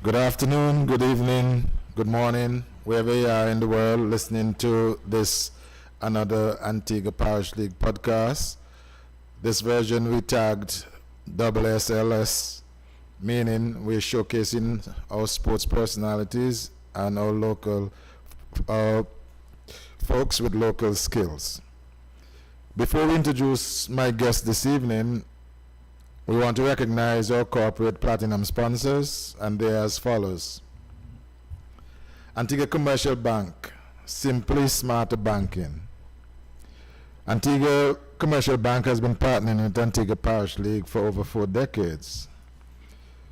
Good afternoon, good evening, good morning, wherever you are in the world listening to this another Antigua Parish League podcast. This version we tagged SSLS, meaning we're showcasing our sports personalities and our local folks with local skills. Before we introduce my guest this evening, we want to recognize our corporate platinum sponsors, and they are as follows. Antigua Commercial Bank, simply smarter banking. Antigua Commercial Bank has been partnering with Antigua Parish League for over 4 decades.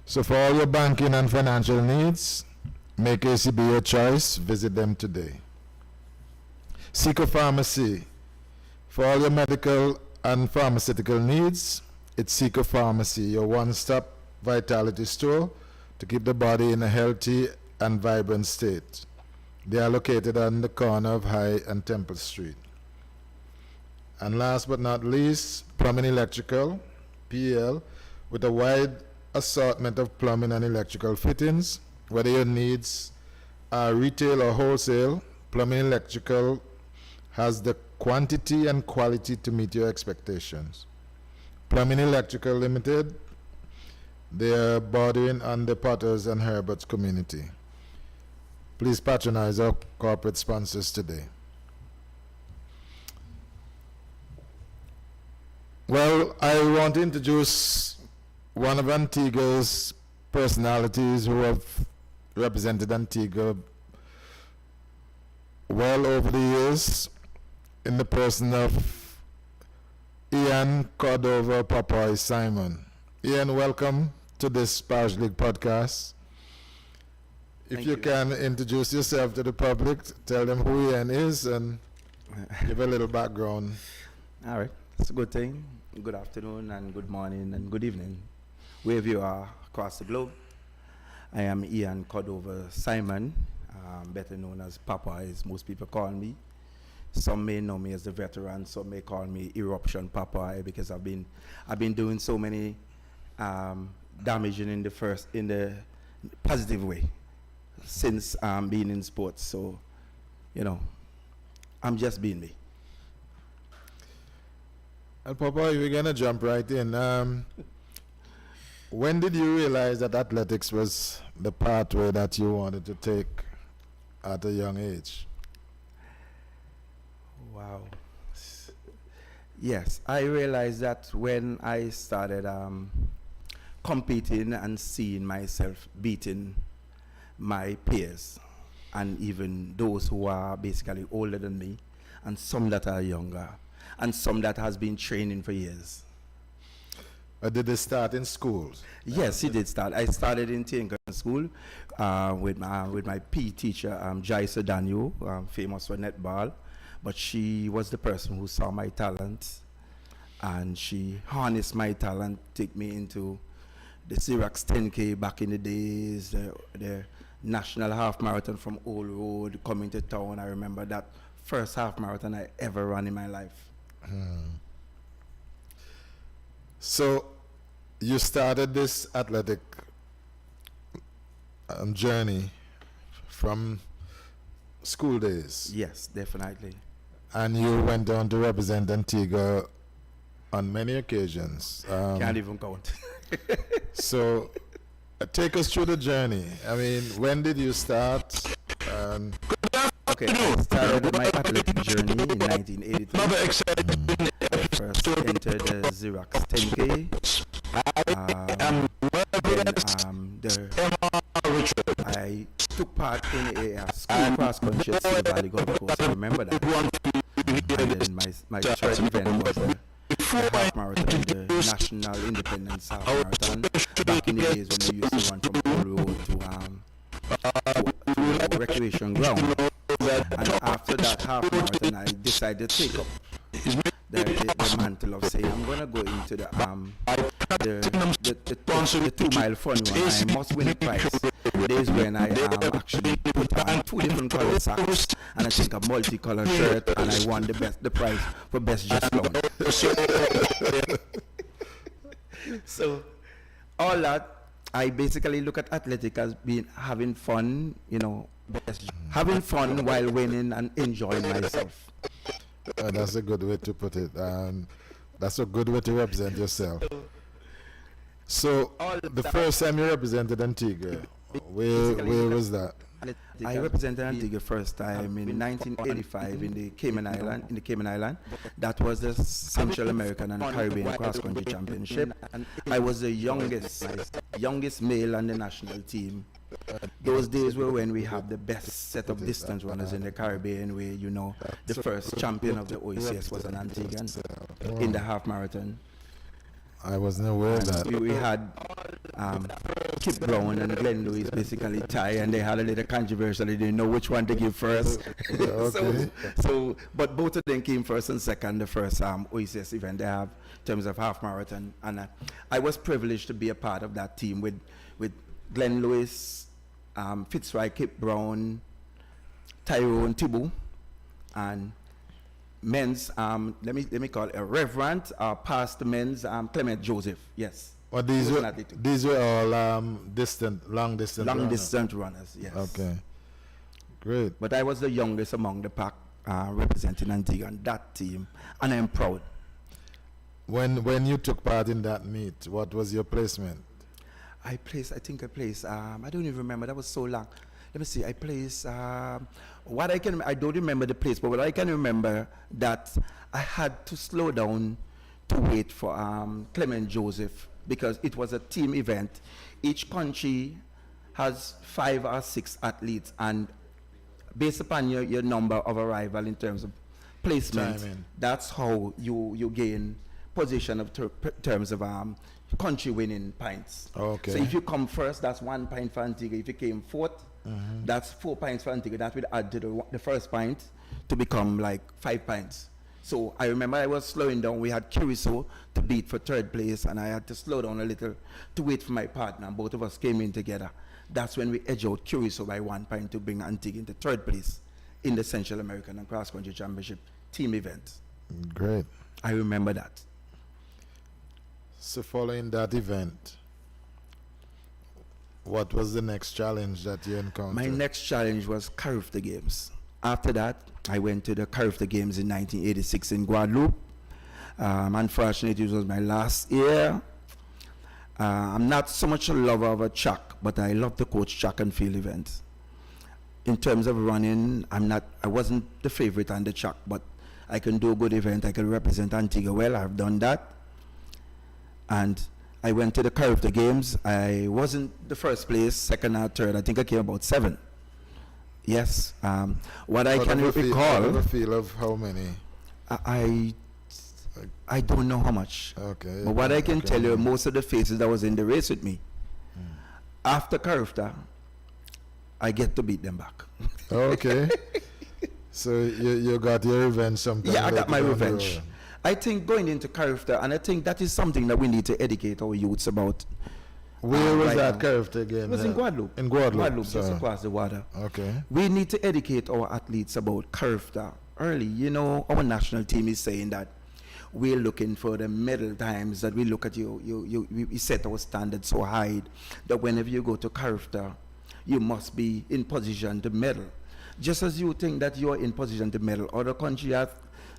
So for all your banking and financial needs, make ACB your choice, visit them today. Seco Pharmacy, for all your medical and pharmaceutical needs, it's Seco Pharmacy, your one-stop vitality store to keep the body in a healthy and vibrant state. They are located on the corner of High and Temple Street. And last but not least, Plumbing Electrical, PL, with a wide assortment of plumbing and electrical fittings. Whether your needs are retail or wholesale, Plumbing Electrical has the quantity and quality to meet your expectations. Plumbing Electrical Limited, they are bordering on the Potters and Herberts community. Please patronize our corporate sponsors today. Well, I want to introduce one of Antigua's personalities who have represented Antigua well over the years, in the person of Ian Cordova Papoy Simon. Ian, welcome to this Parish League podcast. If you can introduce yourself to the public, tell them who Ian is and give a little background. All right, that's a good thing. Good afternoon and good morning and good evening, wherever you are across the globe. I am Ian Cordova Simon, better known as Papa, as most people call me. Some may know me as the veteran, some may call me Eruption Papa, because I've been doing so many damaging in the positive way since being in sports. So, I'm just being me. And Papa, we're gonna jump right in. When did you realize that athletics was the pathway that you wanted to take at a young age? Wow. Yes, I realized that when I started competing and seeing myself beating my peers, and even those who are basically older than me, and some that are younger, and some that has been training for years. Did it start in schools? Yes, it did start. I started in Tinker School with my PE teacher, Jaisa Daniel, famous for netball. But she was the person who saw my talent, and she harnessed my talent, take me into the Xerox 10K back in the days, the national half marathon from Old Road coming to town. I remember that first half marathon I ever ran in my life. So you started this athletic journey from school days. Yes, definitely. And you went on to represent Antigua on many occasions. Can't even count. So take us through the journey. I mean, when did you start? Okay, I started my athletic journey in 1983. I first entered the Xerox 10K. I took part in a school cross country at Silver Valley Golf Course. I remember that. And then my third event was the half marathon, the National Independence Half Marathon. Back in the days when we used to run from Old Road to a recreation ground. And after that half marathon, I decided to take up the mantle of saying, I'm going to go into the 2-mile fun one. I must win the prize. Days when I actually put on 2 different colored socks and I think a multicolored shirt, and I won the prize for best dressed clown. So all that I basically look at athletic as being having fun, you know, having fun while winning and enjoying myself. That's a good way to put it. That's a good way to represent yourself. So, the first time you represented Antigua, where was that? I represented Antigua first time in 1985 in the Cayman Island. That was the Central American and Caribbean Cross Country Championship. I was the youngest male on the national team. Those days were when we had the best set of distance runners in the Caribbean, where, you know, the first champion of the OECS was an Antiguan in the half marathon. I wasn't aware of that. We had Kip Brown and Glenn Lewis basically tie, and they had a little controversy. They didn't know which one to give first. Okay. But both of them came first and second, the first OECS event they have in terms of half marathon. And I was privileged to be a part of that team with Glenn Lewis, Fitzroy, Kip Brown, Tyrone Thibault, and men's, let me call it a reverend, past men's, Clement Joseph. Yes. Well, these were all long distance runners. Yes. Okay. Great. But I was the youngest among the pack, representing Antigua on that team, and I'm proud. When you took part in that meet, what was your placement? I don't even remember. That was so long. Let me see. I placed. I don't remember the place, but what I can remember that I had to slow down to wait for Clement Joseph, because it was a team event. Each country has 5 or 6 athletes, and based upon your number of arrival in terms of placement, that's how you gain position of terms of country winning points. Okay. So if you come first, that's 1 point for Antigua. If you came fourth, that's 4 points for Antigua. That would add to the first point to become like 5 points. So I remember I was slowing down. We had Curacao to beat for 3rd place, and I had to slow down a little to wait for my partner. Both of us came in together. That's when we edged out Curacao by 1 point to bring Antigua into 3rd place in the Central American and Cross Country Championship team event. Great. I remember that. So following that event, what was the next challenge that you encountered? My next challenge was Carifta Games. After that, I went to the Carifta Games in 1986 in Guadeloupe. Unfortunately, it was my last year. I'm not so much a lover of a track, but I love to coach track and field events. In terms of running, I wasn't the favorite on the track, but I can do a good event. I can represent Antigua well. I've done that. And I went to the Carifta Games. I wasn't the first place, second or third. I think I came about 7. Yes. What I can recall. Out of a field of how many? I don't know how much. Okay. But what I can tell you, most of the faces that was in the race with me, after Carifta, I get to beat them back. Okay. So you got your revenge sometime. Yeah, I got my revenge. I think going into Carifta, and I think that is something that we need to educate our youths about. Where was that Carifta again? It was in Guadeloupe. In Guadeloupe. Guadeloupe, just across the water. Okay. We need to educate our athletes about Carifta early. You know, our national team is saying that we're looking for the medal times, that we look at we set our standards so high that whenever you go to Carifta, you must be in position to medal. Just as you think that you're in position to medal, other countries are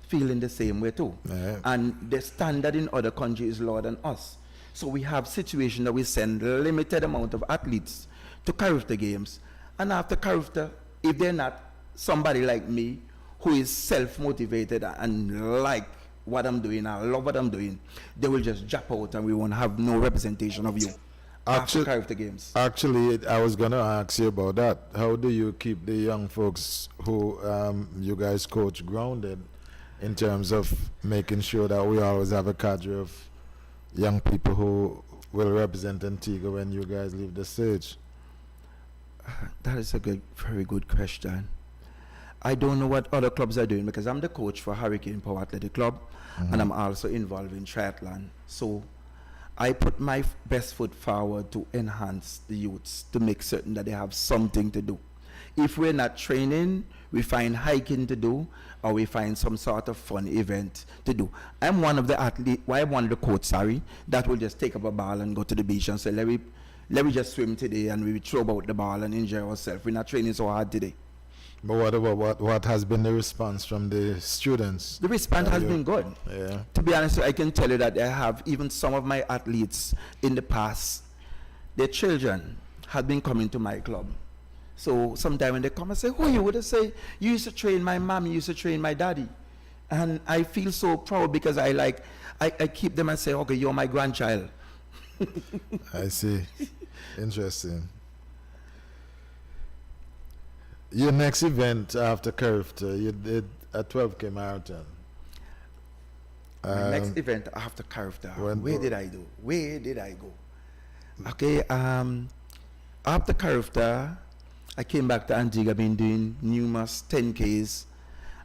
feeling the same way too. Yeah. And the standard in other countries is lower than us. So we have situations that we send limited amount of athletes to Carifta Games. And after Carifta, if they're not somebody like me who is self-motivated and like what I'm doing, I love what I'm doing, they will just drop out and we won't have no representation of you after Carifta Games. Actually, I was going to ask you about that. How do you keep the young folks who you guys coach grounded in terms of making sure that we always have a cadre of young people who will represent Antigua when you guys leave the stage? That is a very good question. I don't know what other clubs are doing, because I'm the coach for Hurricane Power Athletic Club, and I'm also involved in triathlon. So I put my best foot forward to enhance the youths, to make certain that they have something to do. If we're not training, we find hiking to do, or we find some sort of fun event to do. I'm one of the athletes, I'm one of the coaches, that will just take up a ball and go to the beach and say, let me let me just swim today and we throw about the ball and enjoy ourselves. We're not training so hard today. But what about what has been the response from the students? The response has been good. Yeah. To be honest, I can tell you that I have even some of my athletes in the past, their children have been coming to my club. So sometime when they come and say, who you would have say, you used to train my mom, you used to train my daddy. And I feel so proud because I keep them and say, okay, you're my grandchild. I see. Interesting. Your next event after Curved, you did a 12K marathon. My next event after Curved, where did I go? Okay, after Curved, I came back to Antigua, been doing numerous 10Ks.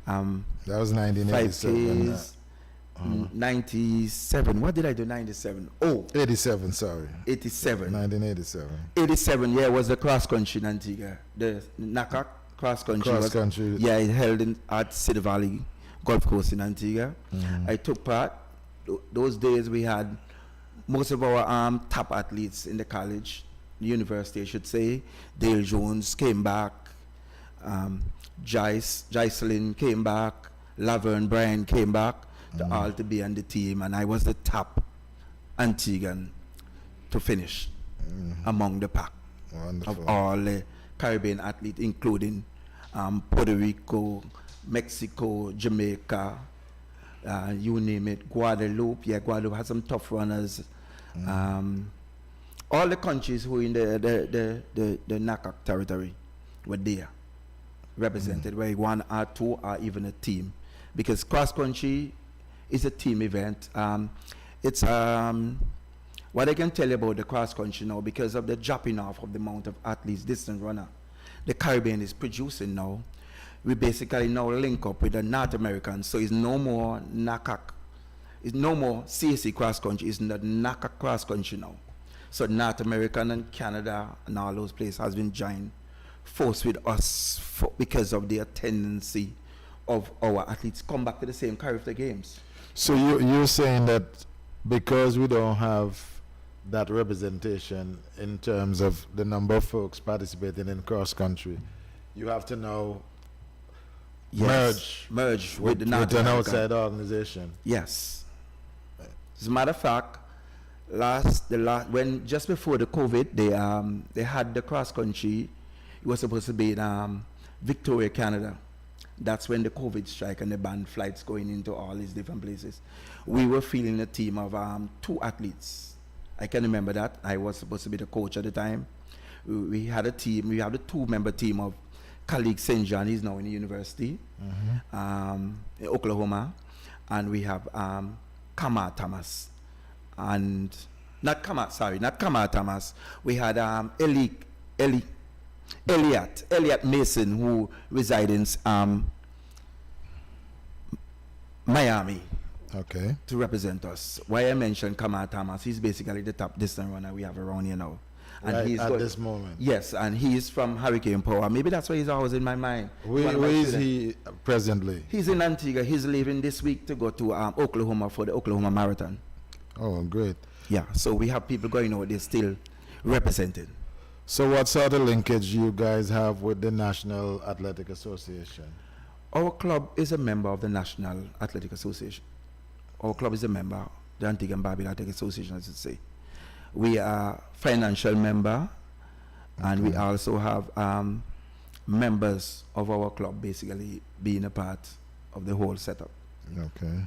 That was 1987. 5Ks, 97. What did I do? 97. Oh, 87, sorry. 87. 1987. 87, yeah, was the cross country in Antigua. The NACAC cross country. Cross country. Yeah, it held at Cedar Valley Golf Course in Antigua. I took part. Those days we had most of our top athletes in the college, university, I should say. Dale Jones came back. Jocelyn came back. Laverne Bryan came back. All to be on the team, and I was the top Antiguan to finish among the pack. Wonderful. Of all the Caribbean athletes, including Puerto Rico, Mexico, Jamaica, you name it, Guadeloupe. Yeah, Guadeloupe had some tough runners. All the countries who in the NACAC territory were there, represented, where one or two or even a team, because cross country is a team event. It's what I can tell you about the cross country now, because of the dropping off of the amount of athletes, distance runner, the Caribbean is producing now. We basically now link up with the North Americans, so it's no more NACAC, it's no more CAC cross country, it's the NACAC cross country now. So North American and Canada and all those places has been joined force with us because of their tendency of our athletes come back to the same Caribbean Games. So you're saying that because we don't have that representation in terms of the number of folks participating in cross country, you have to now merge with the North with an American outside organization. Yes. As a matter of fact, when just before the COVID, they had the cross country. It was supposed to be in Victoria, Canada. That's when the COVID strike and the banned flights going into all these different places. We were fielding a team of 2 athletes. I can remember that. I was supposed to be the coach at the time. We had a team. We had a 2-member team of colleague St. John. He's now in the university in Oklahoma. And we have Kama Thomas. And not Kama Thomas. We had Elliot Mason, who resides in Miami. Okay. To represent us. Why I mentioned Kama Thomas, he's basically the top distance runner we have around here now. And Right he's at this moment. Yes, and he's from Hurricane Power. Maybe that's why he's always in my mind. Where is he presently? He's in Antigua. He's leaving this week to go to Oklahoma for the Oklahoma Marathon. Oh, great. Yeah, so we have people going out there still represented. So what sort of linkage you guys have with the National Athletic Association? Our club is a member of the National Athletic Association. Our club is a member of the Antigua and Barbuda Athletic Association, I should say. We are financial member, and we also have members of our club basically being a part of the whole setup. Okay.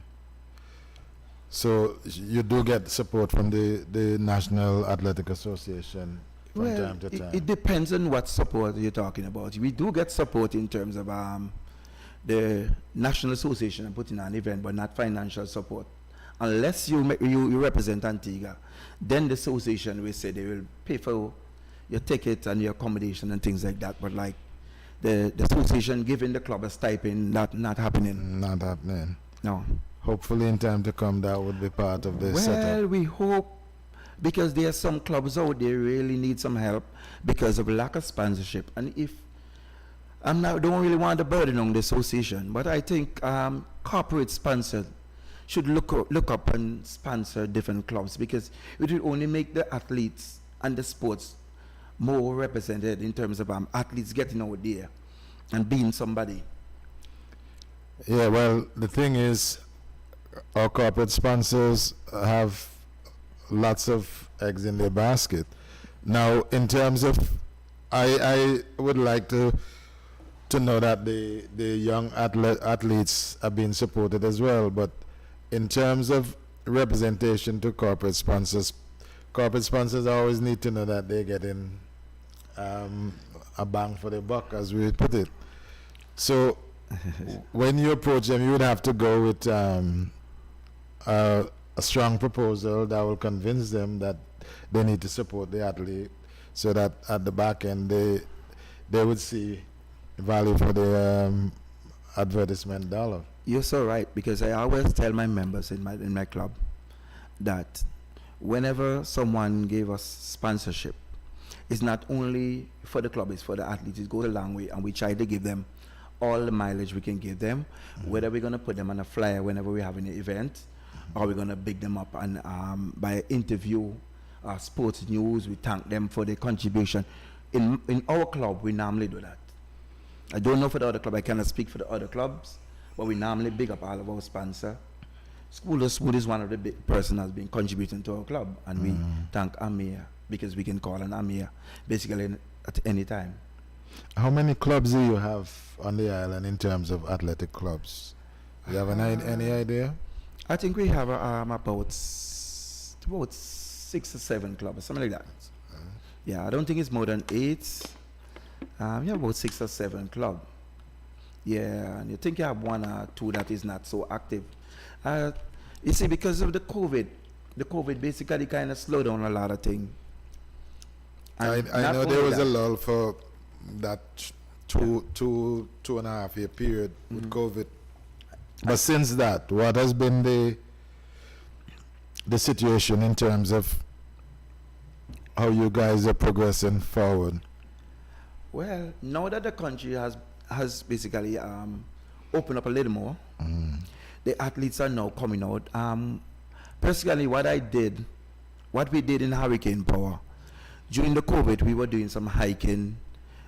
So you do get support from the National Athletic Association from time to time? It depends on what support you're talking about. We do get support in terms of the National Association and putting on an event, but not financial support. Unless you represent Antigua, then the association will say they will pay for your ticket and your accommodation and things like that. But like the association giving the club a stipend, not happening. Not happening. No. Hopefully in time to come that would be part of the setup. Well, we hope, because there are some clubs out there really need some help because of lack of sponsorship. And if don't really want to burden on the association, but I think corporate sponsors should look up and sponsor different clubs, because it will only make the athletes and the sports more represented in terms of athletes getting out there and being somebody? Yeah, well, the thing is, our corporate sponsors have lots of eggs in their basket. Now, in terms of, I would like to know that the young athletes are being supported as well. But in terms of representation to corporate sponsors always need to know that they're getting a bang for the buck, as we put it. So when you approach them, you would have to go with a strong proposal that will convince them that they need to support the athlete, so that at the back end they would see value for the advertisement dollar. You're so right, because I always tell my members in my club that whenever someone gave us sponsorship, it's not only for the club, it's for the athletes. It goes a long way, and we try to give them all the mileage we can give them, whether we're going to put them on a flyer whenever we have an event, or we're going to big them up and by interview, sports news. We thank them for their contribution. In our club, we normally do that. I don't know for the other club, I cannot speak for the other clubs, but we normally big up all of our sponsors. School of Smooth is one of the big person that's been contributing to our club, and we thank Amir, because we can call an Amir basically at any time. How many clubs do you have on the island in terms of athletic clubs? Do you have any idea? I think we have about 6 or 7 clubs, something like that. Yeah, I don't think it's more than 8. We have about 6 or 7 clubs. Yeah, and you think you have 1 or 2 that is not so active. You see, because of the COVID basically kind of slowed down a lot of things. I know there was a lull for that two and a half year period with COVID. But since that, what has been the situation in terms of how you guys are progressing forward? Well, now that the country has basically opened up a little more, the athletes are now coming out. Personally, what we did in Hurricane Power, during the COVID, we were doing some hiking.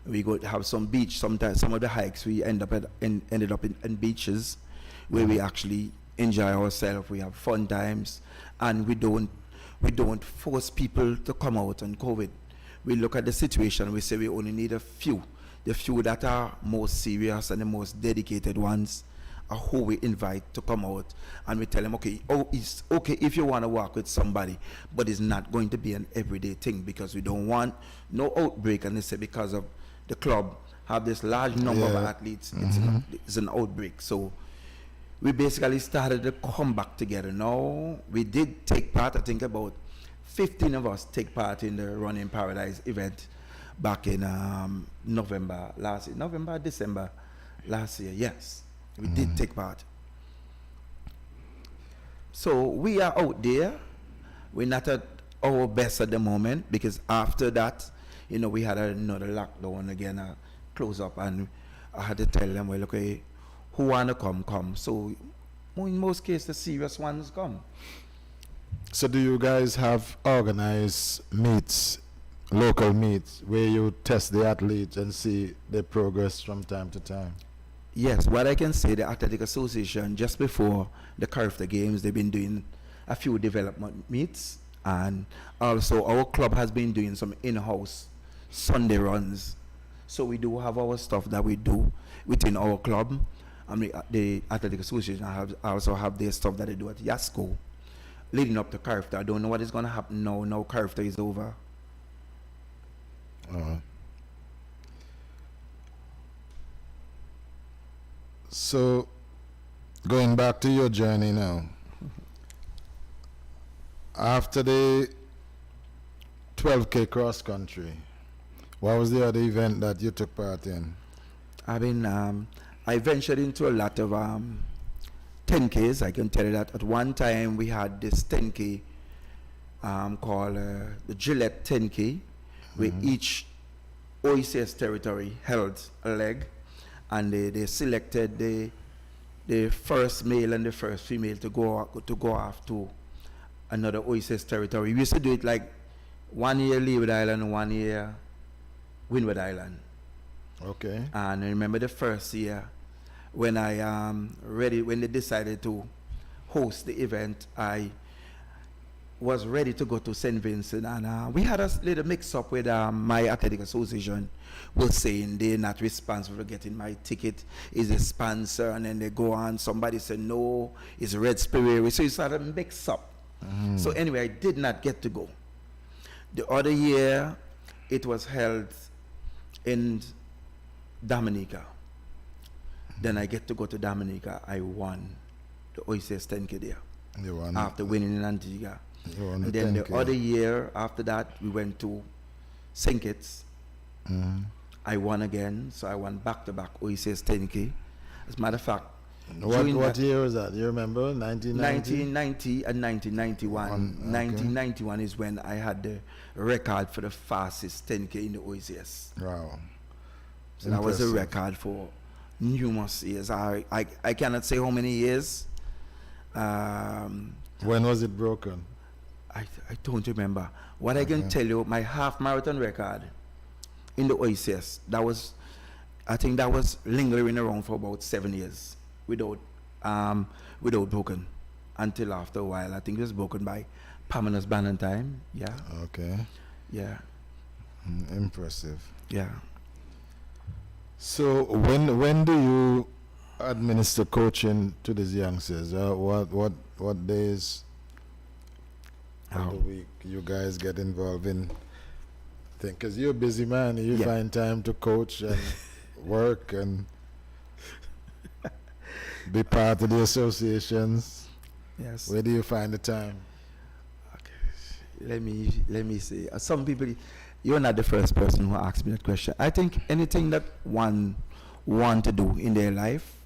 We go have some beach. Sometimes some of the hikes we ended up in beaches where we actually enjoy ourselves. We have fun times, and we don't force people to come out on COVID. We look at the situation. We say we only need the few that are most serious and the most dedicated ones are who we invite to come out, and we tell them, okay, it's okay if you want to work with somebody, but it's not going to be an everyday thing, because we don't want no outbreak. And they say because of the club have this large number of athletes, it's an outbreak. So we basically started to come back together. Now we did take part. I think about 15 of us take part in the Running Paradise event back in December last year. Yes, we did take part. So we are out there. We're not at our best at the moment, because after that, we had another lockdown again, close up, and I had to tell them, well, okay, who want to come. So in most cases, the serious ones come. So do you guys have organized meets, local meets, where you test the athletes and see their progress from time to time? Yes, what I can say, the Athletic Association, just before the Carifta Games, they've been doing a few development meets, and also our club has been doing some in-house Sunday runs. So we do have our stuff that we do within our club. I mean, the Athletic Association also have their stuff that they do at Yasco, leading up to Carifta. I don't know what is going to happen now. Now Carifta is over. So, going back to your journey now, after the 12K cross country, what was the other event that you took part in? I ventured into a lot of 10Ks. I can tell you that at one time we had this 10K called the Gillette 10K, where each OECS territory held a leg, and they selected the first male and the first female to go off to another OECS territory. We used to do it like 1 year Leeward Island, 1 year Windward Island. Okay. And I remember the first year when when they decided to host the event, I was ready to go to St. Vincent, and we had a little mix-up with my athletic association was saying they're not responsible for getting my ticket, is a sponsor, and then they go on, somebody said no, it's Red Spirit, so it's sort of mix-up. So anyway, I did not get to go. The other year, it was held in Dominica. Then I get to go to Dominica. I won the OCS 10K there. You won After winning in Antigua. You won And then 10K. the other year after that, we went to St. Kitts. I won again, so I won back-to-back OCS 10K. As a matter of fact, What year was that? You remember? 1990? 1990 and 1991. 1991 is when I had the record for the fastest 10K in the OCS. Wow. So that was a Impressive. record for numerous years. I cannot say how many years. When was it broken? I don't remember. What I can tell you, my half marathon record in the OCS, I think that was lingering around for about 7 years without broken, until after a while. I think it was broken by Pamela's Ballantyne. Yeah. Okay. Yeah. Impressive. Yeah. So when do you administer coaching to these youngsters? What days of the week you guys get involved in? Because you're a busy man, you find time to coach and work and be part of the associations. Yes. Where do you find the time? Okay. Let me say, some people, you're not the first person who asked me that question. I think anything that one want to do in their life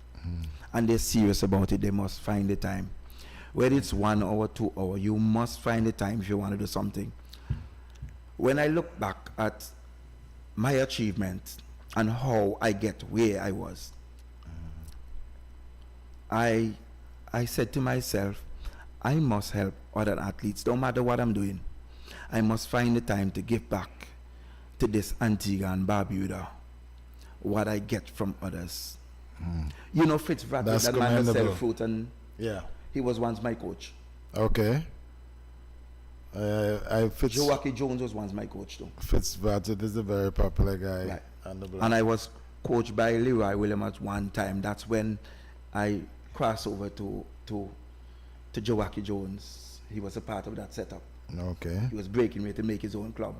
and they're serious about it, they must find the time. Whether it's 1 hour, 2 hours, you must find the time if you want to do something. When I look back at my achievement and how I get where I was, I said to myself, I must help other athletes, no matter what I'm doing. I must find the time to give back to this Antigua and Barbuda what I get from others. You know Fitzpatrick, That's that man that sell commendable. fruit, and Yeah. he was once my coach. Okay. Joaquin Jones was once my coach too. Fitzpatrick is a very popular guy. Right. On the block. And I was coached by Leroy Williams at one time. That's when I crossed over to Joaquin Jones. He was a part of that setup. Okay. He was breaking me to make his own club.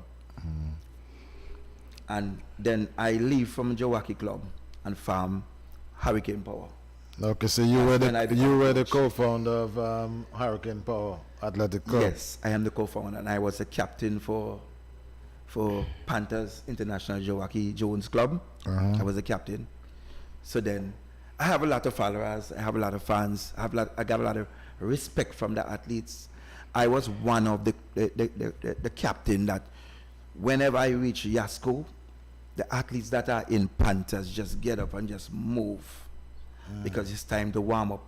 And then I leave from Joaquin Club and farm Hurricane Power. Okay, so you were That's when I the become coach. co-founder of Hurricane Power Athletic Club. Yes, I am the co-founder, and I was the captain for Panthers International Joaquin Jones Club. I was the captain. So then I have a lot of followers, I have a lot of fans, I got a lot of respect from the athletes. I was one of the captain that whenever I reach Yasco, the athletes that are in Panthers just get up and just move because it's time to warm up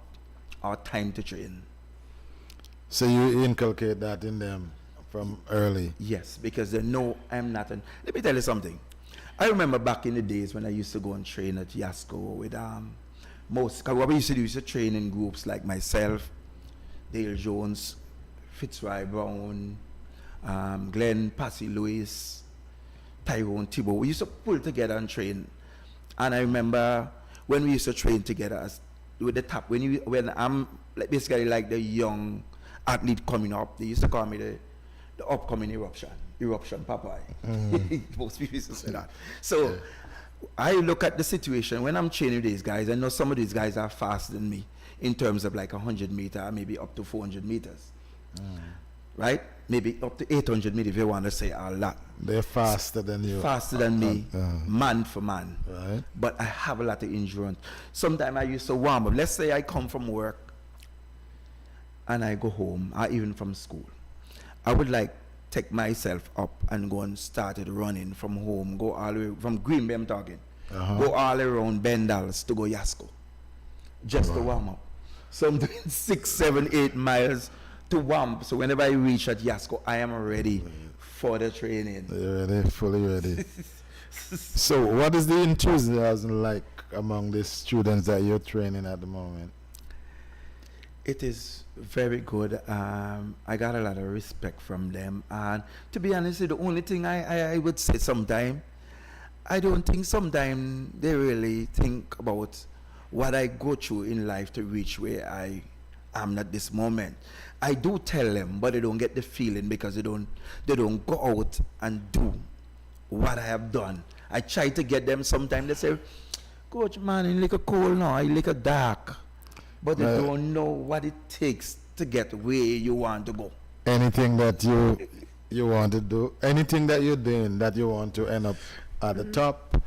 or time to train. So you inculcate that in them from early. Yes, because they know I'm not. Let me tell you something. I remember back in the days when I used to go and train at Yasco with cause what we used to do is to train in groups like myself, Dale Jones, Fitzroy Brown, Glenn Passy Lewis, Tyrone Thibault. We used to pull together and train. And I remember when we used to train together with the top, when I'm like basically like the young athlete coming up, they used to call me the upcoming eruption Popeye. Most people used to say that. So I look at the situation when I'm training these guys. I know some of these guys are faster than me in terms of like 100 meter, maybe up to 400 meters, right? Maybe up to 800 meters if you want to say a lot. They're faster than you. Faster than me, man for man. Right. But I have a lot of endurance. Sometimes I used to warm up. Let's say I come from work and I go home, or even from school. I would like take myself up and go and started running from home, go all the way from Green Bay, I'm talking. Go all around Bendals to go Yasco, just to warm up. So I'm doing 6, 7, 8 miles to warm up. So whenever I reach at Yasco, I am ready for the training. You're ready, fully ready. So what is the enthusiasm like among the students that you're training at the moment? It is very good. I got a lot of respect from them. And to be honest, the only thing I would say sometime, I don't think sometimes they really think about what I go through in life to reach where I am at this moment. I do tell them, but they don't get the feeling because they don't go out and do what I have done. I try to get them sometimes. They say, Coach, man, you look cold now, you look dark. But they don't know what it takes to get where you want to go. Anything that you want to do, anything that you're doing that you want to end up at the top,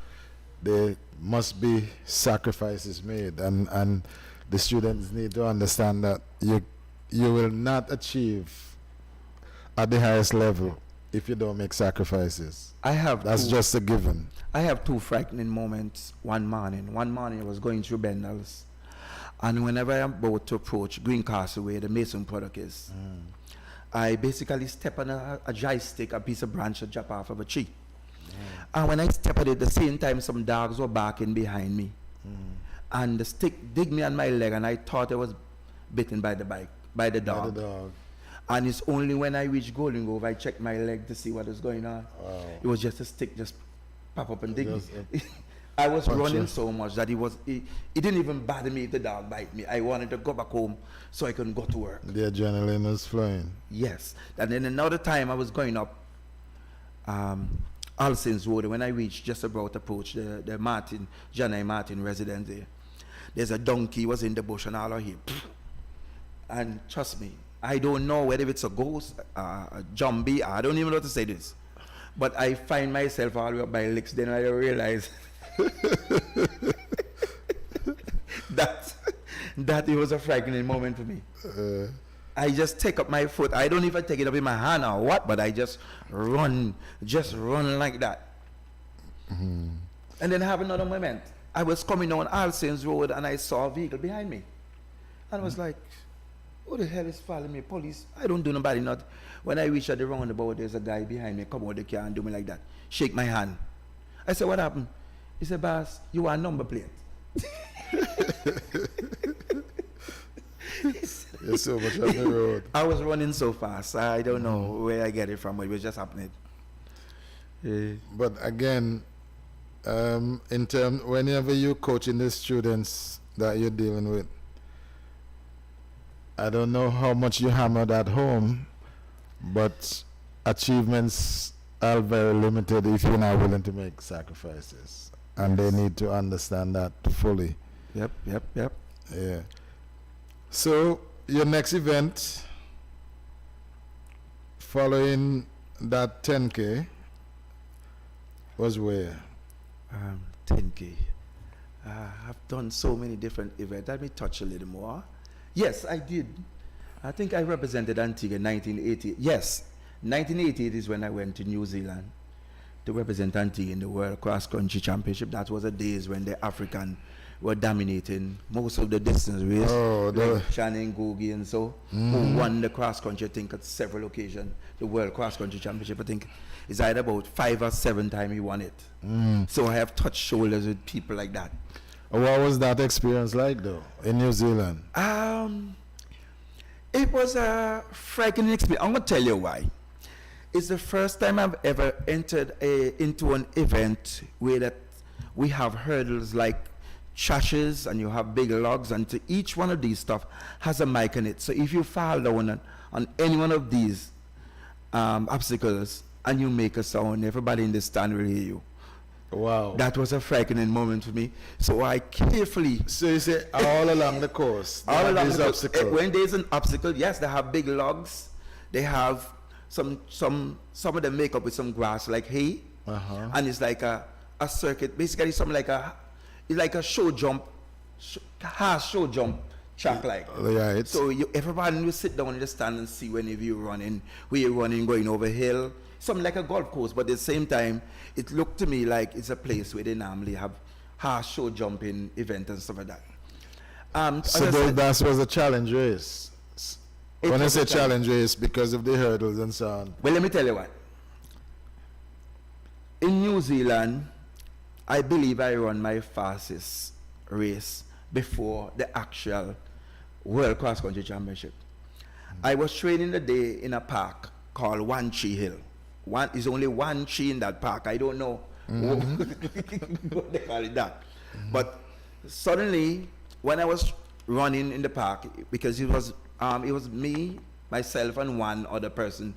there must be sacrifices made, and the students need to understand that you will not achieve at the highest level if you don't make sacrifices. That's just a given. I have two frightening moments. One morning I was going through Bendals, and whenever I'm about to approach Greencastle where the Mason product is, I basically step on a joystick, a piece of branch that drop off of a tree. And when I step on it, at the same time some dogs were barking behind me. And the stick dig me on my leg, and I thought I was bitten by the dog. By the dog. And it's only when I reached Golden Grove I checked my leg to see what was going on. Wow. It was just a stick just pop up and dig me. I was running so much that it didn't even bother me if the dog bite me. I wanted to go back home so I could go to work. The adrenaline was flowing. Yes. And then another time I was going up Alsins Road. When I reached just about approach the Martin, John I. Martin residence there, there's a donkey was in the bush and all of him. And trust me, I don't know whether it's a ghost, a zombie, I don't even know how to say this. But I find myself all the way up my legs, then I realize that it was a frightening moment for me. I just take up my foot. I don't even take it up in my hand or what, but I just run like that. And then I have another moment. I was coming on All Saints Road and I saw a vehicle behind me. And I was like, who the hell is following me? Police. I don't do nobody nothing. When I reach at the roundabout, there's a guy behind me, come out the car and do me like that. Shake my hand. I said, what happened? He said, boss, you are a number plate. You're so much on the road. I was running so fast. I don't know where I get it from, but it was just happening. But again, in terms, whenever you're coaching the students that you're dealing with, I don't know how much you hammered at home, but achievements are very limited if you're not willing to make sacrifices. And they need to understand that fully. Yep. Yeah. So your next event following that 10K was where? 10K. I've done so many different events. Let me touch a little more. Yes, I did. I think I represented Antigua in 1988. Yes, 1988 is when I went to New Zealand to represent Antigua in the World Cross Country Championship. That was the days when the African were dominating most of the distance race. Oh, like Shannon Gogi and so, who won the cross country, I think, at several occasions. The World Cross Country Championship, I think, is either about 5 or 7 times he won it. So I have touched shoulders with people like that. What was that experience like, though, in New Zealand? It was a frightening experience. I'm going to tell you why. It's the first time I've ever entered into an event where that we have hurdles like chashes and you have big logs, and to each one of these stuff has a mic in it. So if you fall down on any one of these obstacles and you make a sound, everybody in the stand will hear you. Wow. That was a frightening moment for me. So I carefully... So you say all along the course, all along the obstacles. When there's an obstacle, yes, they have big logs. They have some of them make up with some grass like hay. And it's like a circuit, basically something like it's like a show jump, show jump track like. Right. So everybody will sit down in the stand and see whenever you're running, where you're running, going over hill. Something like a golf course, but at the same time, it looked to me like it's a place where they normally have show jumping event and stuff like that. So that was a challenge race. When I say challenge race, because of the hurdles and so on. Well, let me tell you what. in New Zealand, I believe I run my fastest race before the actual World Cross Country Championship. I was training the day in a park called One Tree Hill. Is only one tree in that park. I don't know what they call it that. But suddenly, when I was running in the park, because it was me, myself, and one other person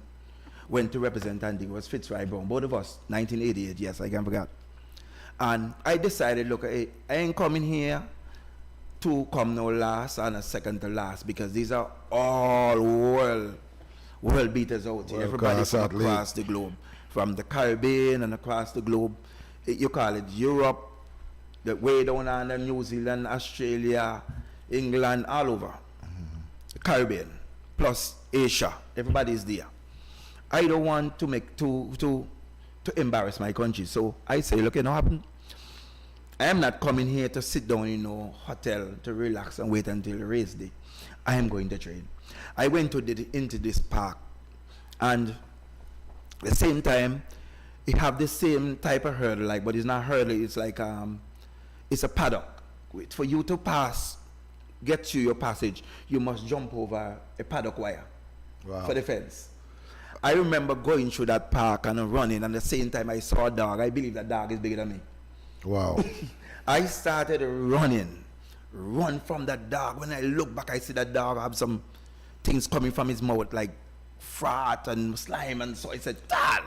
went to represent Antigua. It was Fitzroy Brown, both of us, 1988. Yes, I can't forget. And I decided, look, I ain't coming here to come no last and a second to last, because these are all world beaters out here. Everybody from across the globe, from the Caribbean and across the globe. You call it Europe, the way down under New Zealand, Australia, England, all over. The Caribbean, plus Asia. Everybody's there. I don't want to make to embarrass my country. So I say, look, you know what happened? I am not coming here to sit down in a hotel to relax and wait until the race day. I am going to train. I went into this park, and at the same time, it have the same type of hurdle, like, but it's not hurdle. It's like it's a paddock. For you to pass, get to your passage, you must jump over a paddock wire for the fence. I remember going through that park and running, and at the same time I saw a dog. I believe that dog is bigger than me. Wow. I started run from that dog. When I look back, I see that dog have some things coming from his mouth, like frat and slime, and so I said, Dad,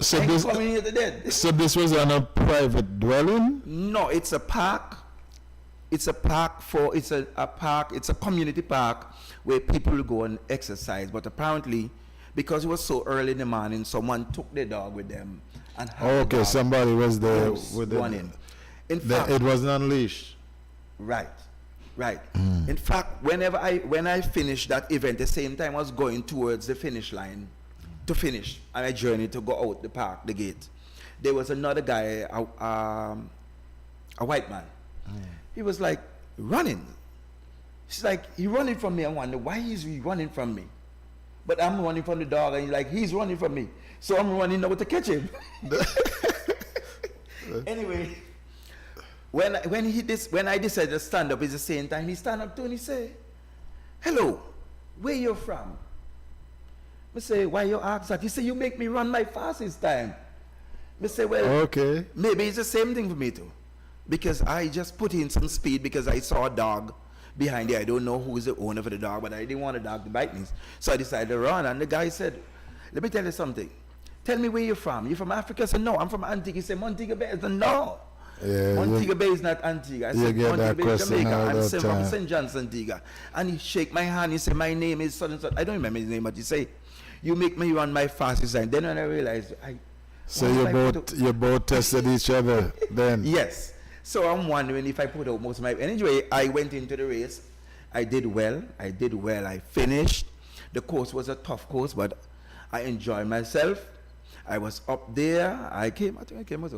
so this coming here to dead. So this was on a private dwelling? No, it's a park. It's a park it's a park, it's a community park where people will go and exercise. But apparently, because it was so early in the morning, someone took the dog with them. And okay, somebody was there with running. In fact, it wasn't unleashed. Right. In fact, when I finished that event, the same time I was going towards the finish line to finish my journey to go out the park, the gate, there was another guy, a white man. He was like running. He's like, he running from me. I wonder why is he running from me? But I'm running from the dog, and he's running from me. So I'm running over to catch him. Anyway, when I decided to stand up, it's the same time he stand up too, and he say, hello, where you from? I say, why you ask that? He say, you make me run my fastest time. I say, well, okay, maybe it's the same thing for me too. Because I just put in some speed because I saw a dog behind there. I don't know who is the owner for the dog, but I didn't want the dog to bite me. So I decided to run, and the guy said, let me tell you something. Tell me where you're from. You from Africa? I said, no, I'm from Antigua. He said, Montego Bay? I said, no. Yeah, Montego Bay is not Antigua. I said, Montego Bay is Jamaica. I'm from St. John's, Antigua. And he shake my hand. He said, my name is such and such. I don't remember his name, but he say, you make me run my fastest time. Then when I realized, so you both tested each other then? Yes. So I'm wondering if I put out most of my... Anyway, I went into the race. I did well. I finished. The course was a tough course, but I enjoyed myself. I was up there. I think I came out. I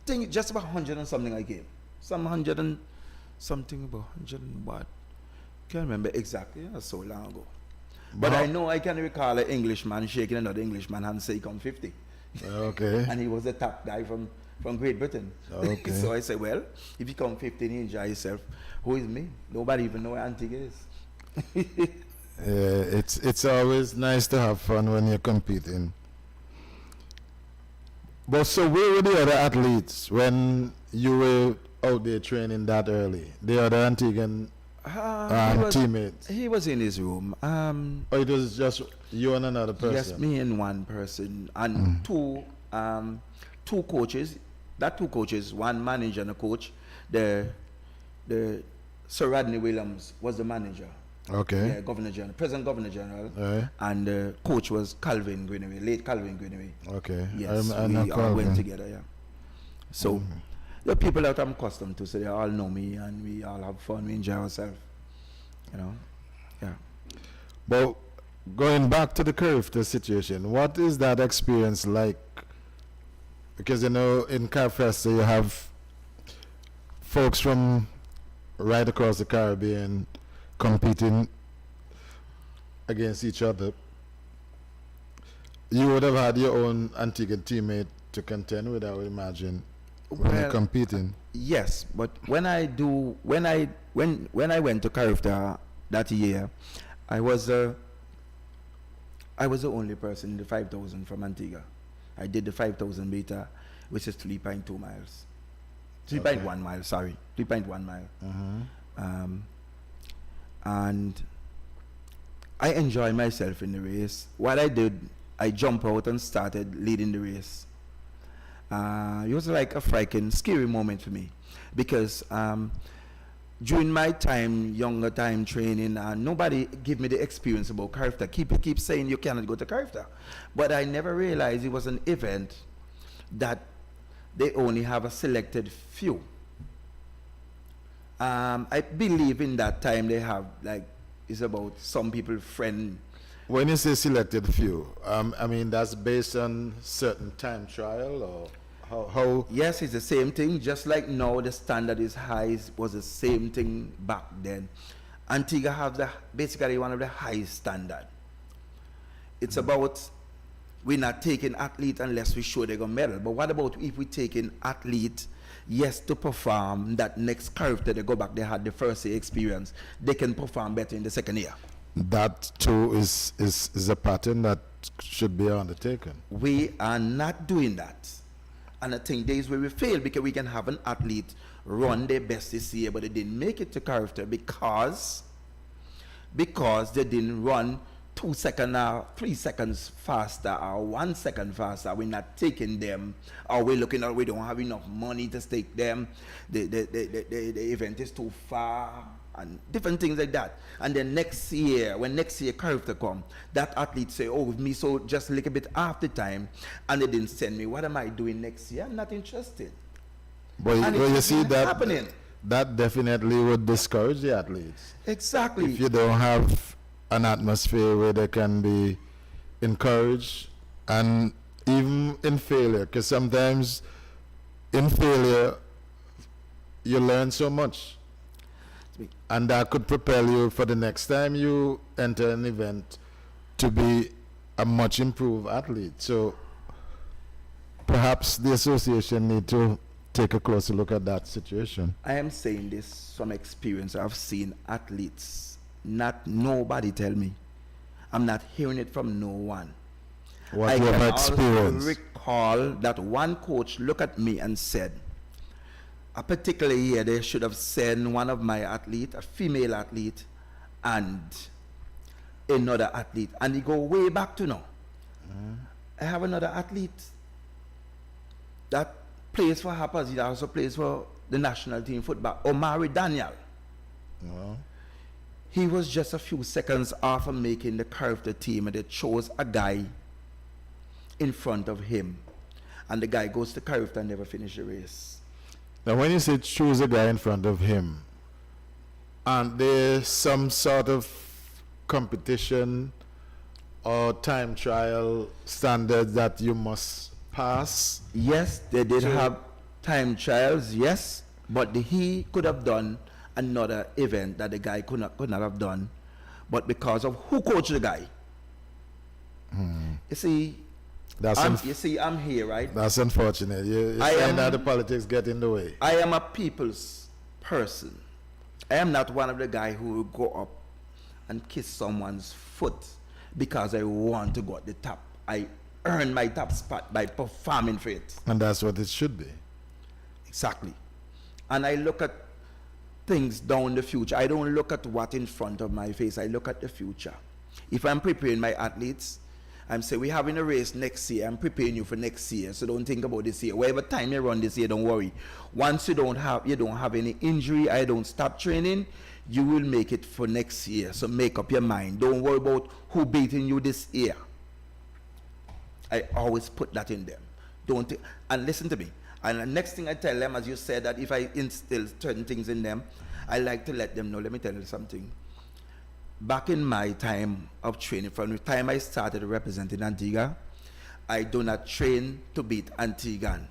think just about 100 and something I came. Some 100 and something, about 100 and what? Can't remember exactly. That's so long ago. But I know I can recall an Englishman shaking another Englishman and say, come 50. Okay. And he was the top guy from Great Britain. Okay. So I said, well, if you come 15, you enjoy yourself. Who is me? Nobody even know where Antigua is. It's always nice to have fun when you're competing. But so where were the other athletes when you were out there training that early? The other Antiguan teammates? He was in his room. Or it was just you and another person? Yes, me and one person. And two coaches. That two coaches, one manager and a coach. The Sir Rodney Williams was the manager. Okay. Yeah, Present Governor General. And the coach was Calvin Greenaway, late Calvin Greenaway. Okay. Yes, we all went together, yeah. So, the people that I'm accustomed to, so they all know me, and we all have fun, we enjoy ourselves, yeah. But going back to the Carifta situation, what is that experience like? Because, in Carifta you have folks from right across the Caribbean competing against each other. You would have had your own Antiguan teammate to contend with, I would imagine, when you're Well, competing. yes, but when I went to Carifta that year, I was the only person in the 5,000 from Antigua. I did the 5,000 meter, which is 3.2 miles. 3.1 miles, sorry. 3.1 mile. And I enjoyed myself in the race. What I did, I jumped out and started leading the race. It was like a freaking scary moment for me because during my time, younger time training, nobody gave me the experience about Carifta. Keep saying you cannot go to Carifta. But I never realized it was an event that they only have a selected few. I believe in that time they have, like, it's about some people friend. When you say selected few, I mean, that's based on certain time trial, or how? Yes, it's the same thing. Just like now, the standard is high. It was the same thing back then. Antigua have basically one of the highest standard. It's about, we're not taking athlete unless we show they got medal. But what about if we take in athlete, yes, to perform that next curve that they go back, they had the first year experience, they can perform better in the second year. That too is a pattern that should be undertaken. We are not doing that. And I think days where we fail because we can have an athlete run their best this year, but they didn't make it to Carifta because they didn't run 2 seconds or 3 seconds faster or 1 second faster. We're not taking them, or we're looking at we don't have enough money to take them. The event is too far and different things like that. And then next year, when next year Carifta come, that athlete say, oh, with me so just a little bit after time, and they didn't send me. What am I doing next year? I'm not interested. But And you it's see not that happening. that definitely would discourage the athletes. Exactly. If you don't have an atmosphere where they can be encouraged, and even in failure, because sometimes in failure you learn so much, and that could propel you for the next time you enter an event to be a much improved athlete. So perhaps the association need to take a closer look at that situation. I am saying this from experience. I've seen athletes, not nobody tell me. I'm not hearing it from no one. What I you can have also experienced. recall that one coach looked at me and said, a particular year they should have sent one of my athletes, a female athlete, and another athlete. And he go way back to now. I have another athlete that plays for Harper's. He also plays for the national team football, Omari Daniel. Well, He was just a few seconds off of making the Carifta team, and they chose a guy in front of him. And the guy goes to Carifta and never finished the race. now when you say choose a guy in front of him, aren't there some sort of competition or time trial standards that you must pass? Yes, they did So- have time trials, yes, but he could have done another event that the guy could not have done. But because of who coached the guy, you see, That's I'm here, right? that's unfortunate. You're I saying am- that the politics get in the way. I am a people's person. I am not one of the guys who will go up and kiss someone's foot because I want to go at the top. I earn my top spot by performing for it. And that's what it should be. Exactly. And I look at things down the future. I don't look at what in front of my face. I look at the future. If I'm preparing my athletes, I'm saying we're having a race next year. I'm preparing you for next year. So don't think about this year. Whatever time you run this year, don't worry. Once you don't have any injury, I don't stop training, you will make it for next year. So make up your mind. Don't worry about who beating you this year. I always put that in them. And listen to me. And the next thing I tell them, as you said, that if I instill certain things in them, I like to let them know. Let me tell you something. Back in my time of training, from the time I started representing Antigua, I do not train to beat Antiguan.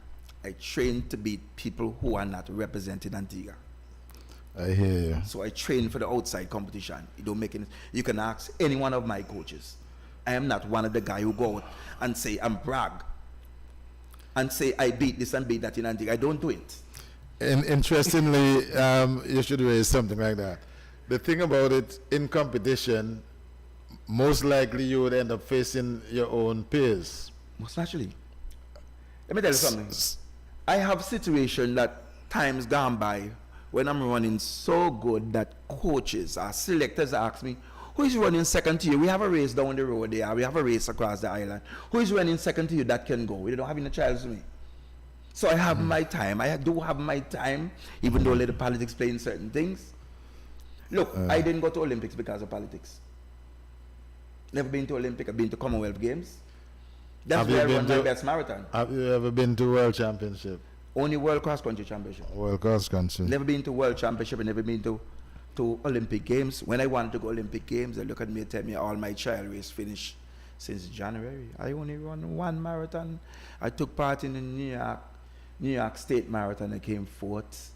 I train to beat people who are not representing Antigua. I hear you. So I train for the outside competition. It don't make any. You can ask any one of my coaches. I am not one of the guys who go out and say I'm brag. and say I beat this and beat that in Antigua. I don't do it. Interestingly, you should raise something like that. The thing about it, in competition, most likely you would end up facing your own peers. Most naturally. Let me tell you something. I have situation that times gone by when I'm running so good that coaches or selectors ask me, who is running second to you? We have a race down the road there. We have a race across the island. Who is running second to you that can go? We don't have any trials with me. So I have my time. I do have my time, even though little politics play in certain things. Look, I didn't go to Olympics because of politics. Never been to Olympic. I've been to Commonwealth Games. That's where I run my best marathon. Have you ever been to World Championship? Only World Cross Country Championship. World Cross Country. Never been to World Championship and never been to Olympic Games. When I wanted to go Olympic Games, they look at me and tell me all my trial race finished since January. I only run one marathon. I took part in the New York State Marathon. I came fourth,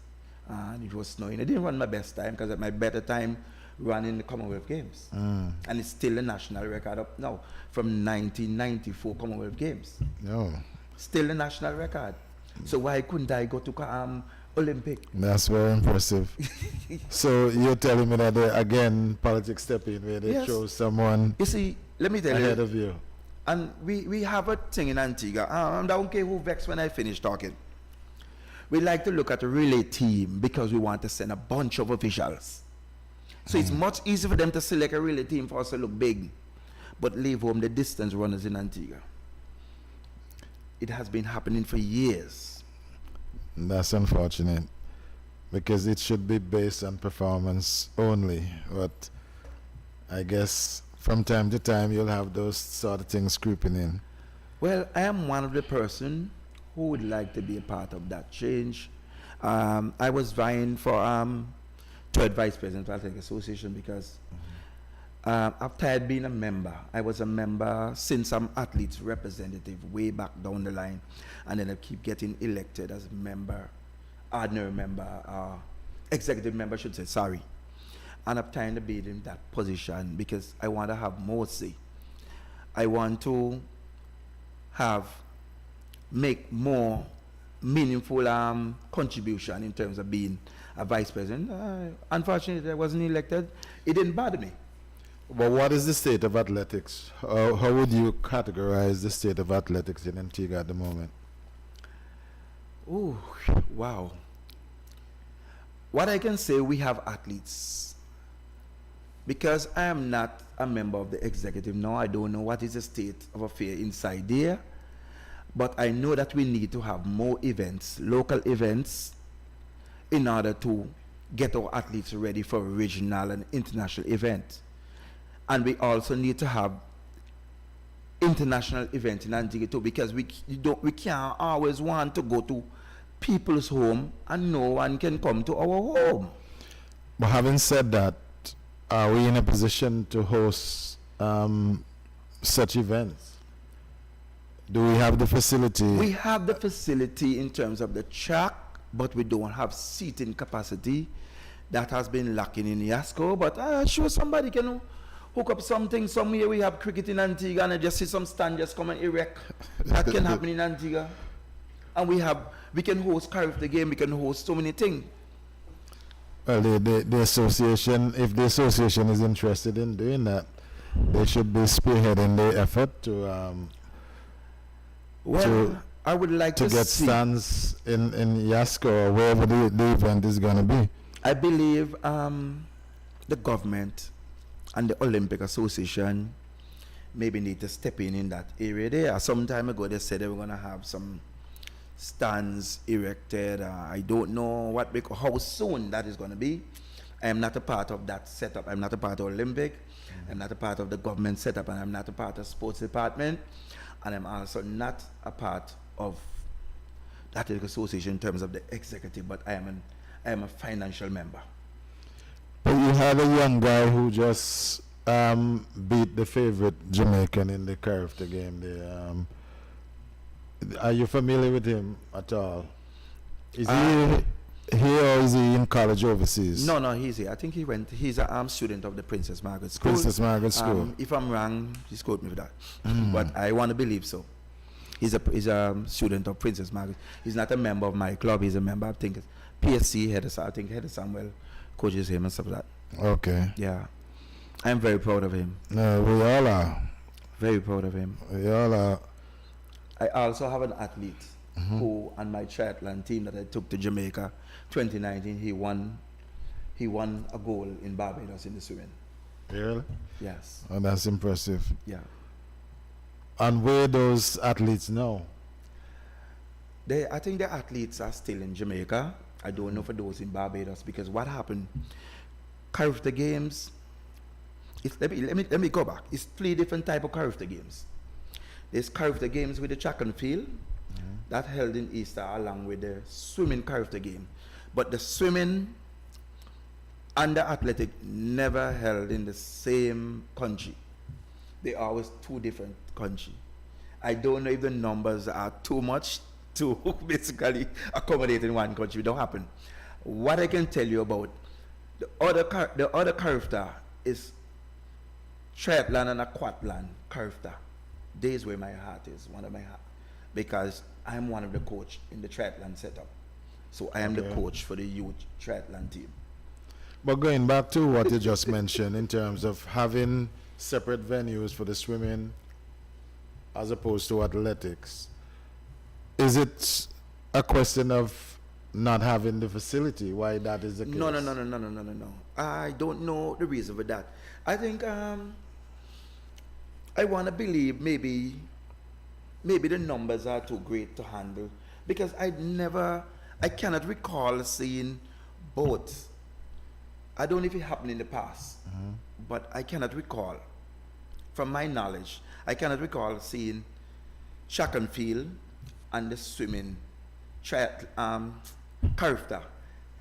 and it was snowing. I didn't run my best time because my better time ran in the Commonwealth Games. And it's still a national record up now from 1994 Commonwealth Games. No. Still a national record. So why couldn't I go to Olympic? That's very impressive. So you're telling me that again, politics step in where they chose someone you see, let me tell ahead you, of you. and we have a thing in Antigua. I don't care who vexed when I finish talking. We like to look at a relay team because we want to send a bunch of officials. So it's much easier for them to select a relay team for us to look big, but leave home the distance runners in Antigua. It has been happening for years. That's unfortunate because it should be based on performance only. But I guess from time to time you'll have those sort of things creeping in. Well, I am one of the person who would like to be a part of that change. I was vying for third vice president of the Athletic Association because after I had been a member, I was a member since I'm athletes representative way back down the line, and then I keep getting elected as a member, ordinary member, executive member, I should say, sorry. And I'm trying to be in that position because I want to have more say. I want to make more meaningful contribution in terms of being a vice president. Unfortunately, I wasn't elected. It didn't bother me. But what is the state of athletics? How would you categorize the state of athletics in Antigua at the moment? Oh, wow. What I can say, we have athletes. Because I am not a member of the executive now, I don't know what is the state of affairs inside there. But I know that we need to have more events, local events, in order to get our athletes ready for regional and international events. And we also need to have international events in Antigua too, because we can't always want to go to people's home and no one can come to our home. But having said that, are we in a position to host such events? Do we have the facility? We have the facility in terms of the track, but we don't have seating capacity. That has been lacking in Yasco, but I'm sure somebody can hook up something somewhere. We have cricket in Antigua, and I just see some stand just come and erect. That can happen in Antigua. And we can host the game, we can host so many things. Well, the association, if the association is interested in doing that, they should be spearheading the effort to I would like to get stands in Yasco or wherever the event is going to be. I believe the government and the Olympic Association maybe need to step in that area there. Some time ago they said they were going to have some stands erected. I don't know how soon that is going to be. I am not a part of that setup. I'm not a part of Olympic. I'm not a part of the government setup, and I'm not a part of sports department. And I'm also not a part of the Athletic Association in terms of the executive, but I am a financial member. But you had a young guy who just beat the favorite Jamaican in the character game. Are you familiar with him at all? Is he here or is he in college overseas? No, he's here. I think he's a student of the Princess Margaret School. Princess Margaret School. If I'm wrong, just quote me for that. But I want to believe so. He's a student of Princess Margaret. He's not a member of my club. He's a member, I think, it's PSC, Head of Samuel coaches him and stuff like that. Okay. Yeah. I'm very proud of him. No, we all are. Very proud of him. We all are. I also have an athlete who, on my triathlon team that I took to Jamaica, 2019, he won a gold in Barbados in the swimming. Really? Yes. Oh, that's impressive. Yeah. And where those athletes now? I think the athletes are still in Jamaica. I don't know for those in Barbados, because what happened, Carifta Games, let me go back. It's 3 different type of Carifta Games. There's Carifta Games with the track and field, that held in Easter along with the swimming Carifta game. But the swimming and the athletic never held in the same country. They are always 2 different countries. I don't know if the numbers are too much to basically accommodate in one country. It don't happen. What I can tell you about the other Carifta is triathlon and aquathlon Carifta. There's where my heart is, one of my heart, because I'm one of the coach in the triathlon setup. So I am the coach for the youth triathlon team. But going back to what you just mentioned in terms of having separate venues for the swimming as opposed to athletics, is it a question of not having the facility? Why that is the case? No. I don't know the reason for that. I think I want to believe maybe the numbers are too great to handle, because I cannot recall seeing both. I don't know if it happened in the past, but I cannot recall, from my knowledge, I cannot recall seeing track and field and the swimming Carifta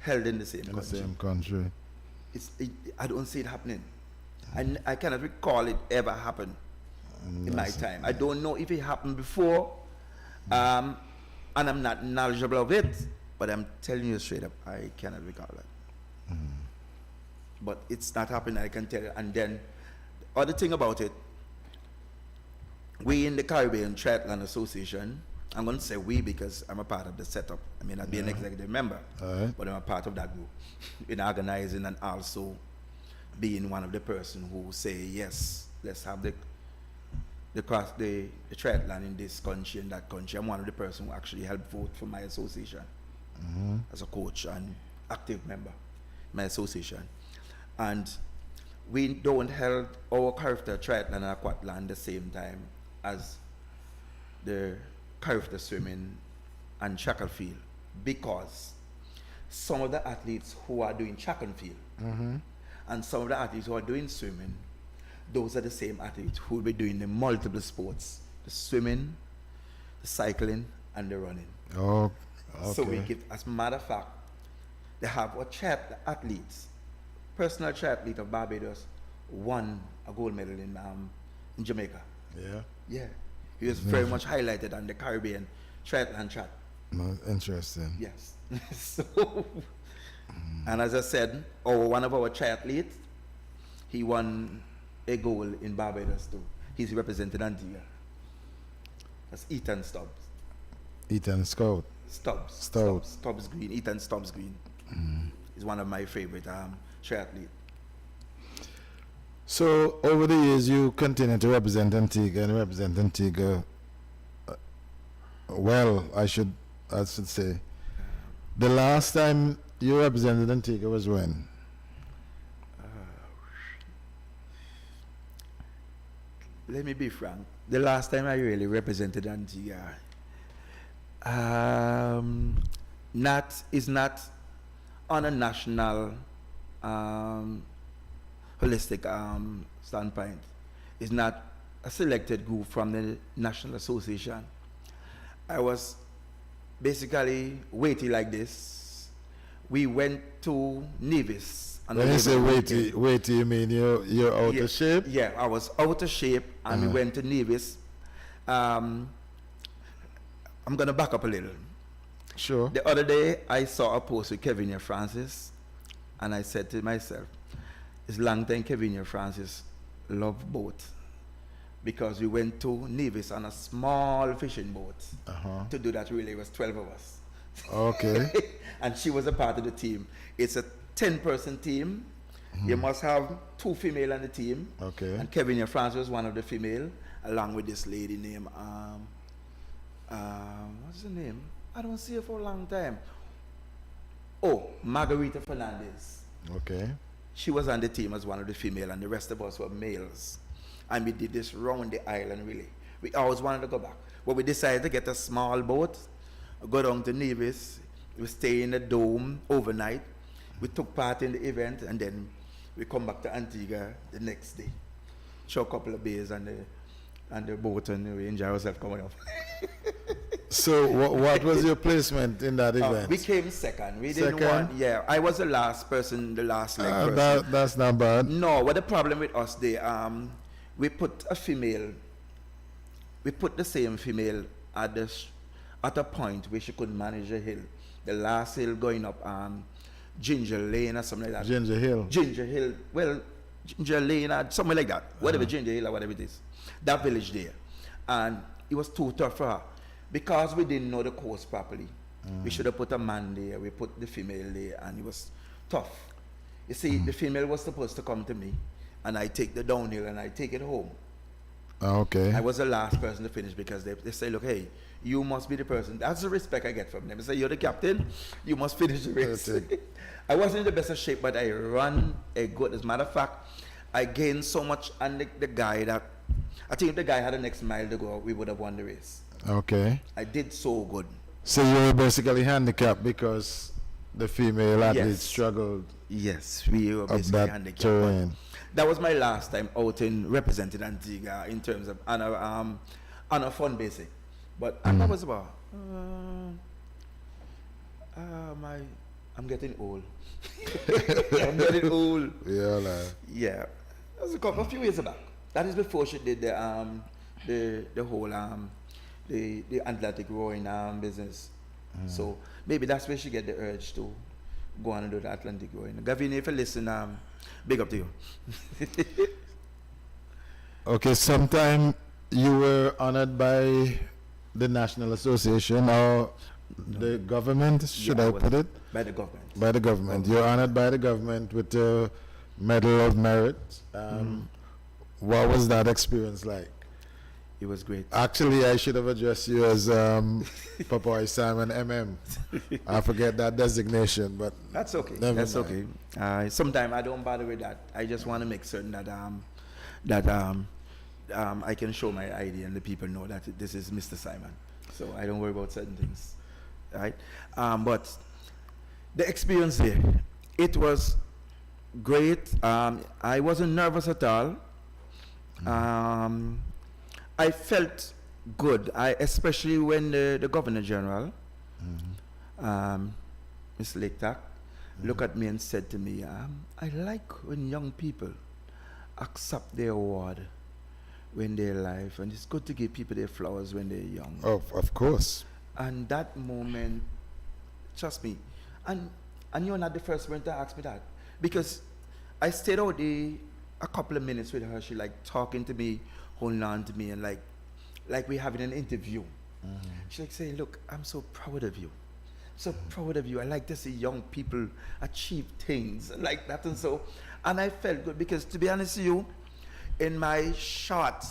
held in the same country. The same country. I don't see it happening. I cannot recall it ever happened in my time. I don't know if it happened before, and I'm not knowledgeable of it, but I'm telling you straight up, I cannot recall that. But it's not happening, I can tell you. And then the other thing about it, we in the Caribbean Triathlon Association, I'm going to say we because I'm a part of the setup. I may not be an executive member, but I'm a part of that group in organizing and also being one of the person who say, yes, let's have the triathlon in this country and that country. I'm one of the person who actually helped vote for my association as a coach and active member, my association. And we don't hold our Carifta triathlon and aquathlon the same time as the Carifta swimming and track and field, because some of the athletes who are doing track and field and some of the athletes who are doing swimming, those are the same athletes who will be doing the multiple sports, the swimming, the cycling, and the running. Oh, okay. So we give, as a matter of fact, they have a athletes, personal triathlete of Barbados, won a gold medal in Jamaica. Yeah. Yeah. He was very much highlighted on the Caribbean triathlon track. No, interesting. Yes. So, and as I said, one of our triathletes, he won a gold in Barbados too. He's represented Antigua. That's Ethan Stubbs. Ethan Scout. Stubbs Green. Ethan Stubbs Green. He's one of my favorite triathletes. So over the years, you continue to represent Antigua. Well, I should say, the last time you represented Antigua was when? Let me be frank. The last time I really represented Antigua, is not on a national holistic standpoint. It's not a selected group from the National Association. I was basically weighty like this. We went to Nevis. When you say weighty, you mean you're out of shape? Yeah, I was out of shape, and we went to Nevis. I'm going to back up a little. Sure. The other day, I saw a post with Kevin Francis, and I said to myself, it's long time Kevin Francis love boat. because we went to Nevis on a small fishing boat. Uh-huh. To do that relay was 12 of us. Okay. And she was a part of the team. It's a 10-person team. You must have 2 female on the team. Okay. And Kevin France was one of the female, along with this lady named, what's her name? I don't see her for a long time. Oh, Margarita Fernandez. Okay. She was on the team as one of the female, and the rest of us were males. And we did this round the island really. We always wanted to go back. But we decided to get a small boat, go down to Nevis. We stay in the dome overnight. We took part in the event, and then we come back to Antigua the next day. Show a couple of bays on the boat, and we enjoy ourselves coming up. So what was your placement in that event? We came second. We didn't Second? want, yeah. I was the last person, the last leg person. That's not bad. No, what the problem with us there, we put a female, we put the same female at a point where she could manage the hill. The last hill going up Ginger Lane or something like that. Ginger Hill. Ginger Hill, well, Ginger Lane or something like that. Whatever, Ginger Hill or whatever it is. That village there. And it was too tough for her. Because we didn't know the course properly. We should have put a man there, we put the female there, and it was tough. You see, the female was supposed to come to me, and I take the downhill and I take it home. Okay. I was the last person to finish because they say, look, hey, you must be the person. That's the respect I get from them. They say, you're the captain, you must finish the race. I wasn't in the best of shape, but I ran a good. As a matter of fact, I gained so much on the guy that I think if the guy had the next mile to go, we would have won the race. Okay. I did so good. So you were basically handicapped because the female athletes Yes. struggled Yes, we were up basically that handicapped. terrain. That was my last time out in representing Antigua in terms of on a fun basic. But that was about I'm getting old. I'm getting old. Yeah, like. Yeah, that was a few years back. That is before she did the whole the Atlantic rowing business. So maybe that's where she get the urge to go on and do the Atlantic rowing. Gavin, if you listen, big up to you. Okay, sometime you were honored by the National Association or the government, should Yeah, I was put it? by the government. By the government. You're honored by the government with the Medal of Merit. What was that experience like? It was great. Actually, I should have addressed you as Papa Simon MM. I forget that designation, but That's okay. never That's mind. okay. Sometimes I don't bother with that. I just want to make certain that I can show my ID and the people know that this is Mr. Simon. So I don't worry about certain things, right? But the experience there, it was great. I wasn't nervous at all. I felt good. Especially when the Governor General, Ms. Laketak, looked at me and said to me, I like when young people accept their award when they're alive, and it's good to give people their flowers when they're young. Of course. And that moment, trust me, and you're not the first one to ask me that, because I stayed out there a couple of minutes with her. She like talking to me, holding on to me, and like we're having an interview. She like saying, look, I'm so proud of you. So proud of you. I like to see young people achieve things like that. And I felt good because, to be honest with you, in my short,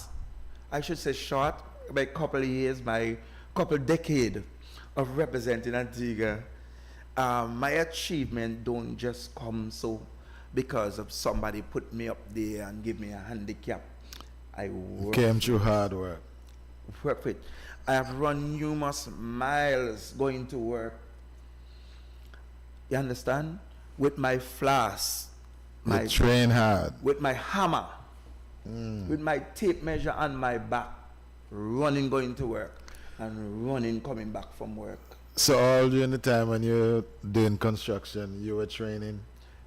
I should say short, my couple of years, my couple decade of representing Antigua, my achievement don't just come so because of somebody put me up there and give me a handicap. I Came through hard work. work for it. I have run numerous miles going to work. You understand? With my flask, You train hard. with my hammer, with my tape measure on my back, running going to work and running coming back from work. So all during the time when you're doing construction, you were training?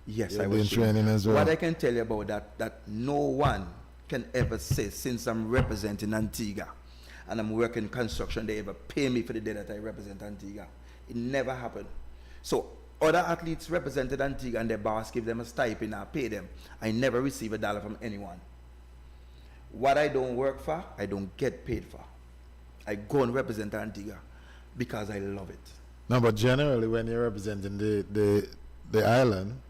Yes, You're I doing was training as well? What I can tell you about that no one can ever say, since I'm representing Antigua and I'm working construction, they ever pay me for the day that I represent Antigua. It never happened. So other athletes represented Antigua and their boss give them a stipend, I pay them. I never receive $1 from anyone. what I don't work for, I don't get paid for. I go and represent Antigua because I love it. No, but generally, when you're representing the island,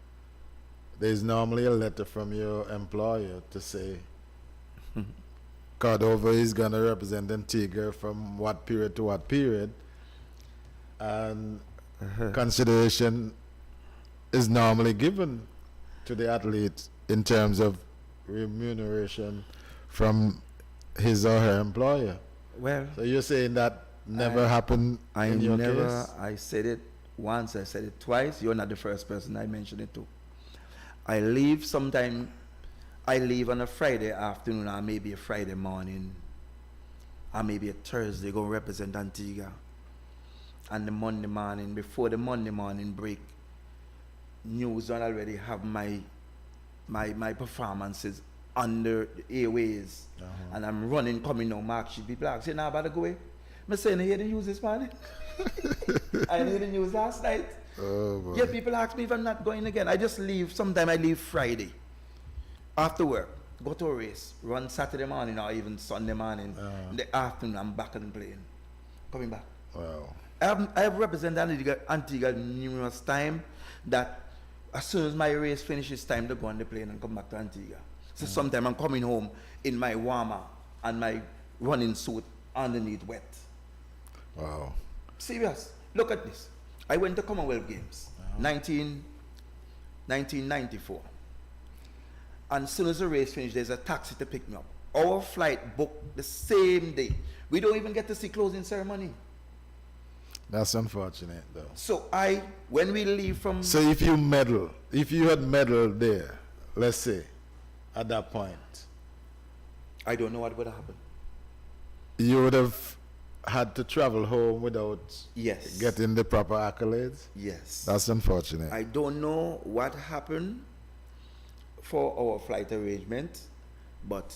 there's normally a letter from your employer to say, Cordova is going to represent Antigua from what period to what period, and consideration is normally given to the athlete in terms of remuneration from his or her employer. Well, So you're saying that never happened in your case? I said it once, I said it twice. You're not the first person I mentioned it to. I leave sometime, I leave on a Friday afternoon or maybe a Friday morning or maybe a Thursday, go represent Antigua. And the Monday morning, before the Monday morning break, news don't already have my performances under the airways. And I'm running, coming now, Mark should be black. Say, now about to go away. I'm saying, I hear the news this morning. I heard the news last night. Oh, boy. Yeah, people ask me if I'm not going again. I just leave. Sometime I leave Friday. After work, go to a race. Run Saturday morning or even Sunday morning. In the afternoon, I'm back and playing. Coming back. Wow. I have represented Antigua numerous times that as soon as my race finishes, time to go on the plane and come back to Antigua. So sometimes I'm coming home in my warmer and my running suit underneath wet. Wow. Serious. Look at this. I went to Commonwealth Games, 1994. And as soon as the race finished, there's a taxi to pick me up. Our flight booked the same day. We don't even get to see closing ceremony. That's unfortunate, though. So when we leave from... So if you medal, if you had medaled there, let's say, at that point, I don't know what would have happened. you would have had to travel home without Yes. getting the proper accolades? Yes. That's unfortunate. I don't know what happened for our flight arrangement, but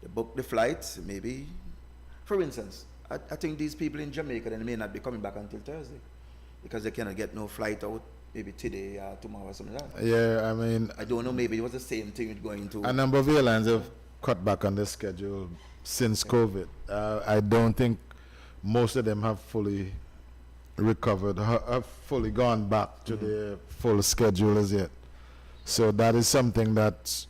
they booked the flight, maybe. For instance, I think these people in Jamaica, they may not be coming back until Thursday because they cannot get no flight out maybe today or tomorrow or something like that. Yeah, I mean, I don't know, maybe it was the same thing with going to... a number of airlines have cut back on the schedule since COVID. I don't think most of them have fully recovered, have fully gone back to their full schedule as yet. So that is something that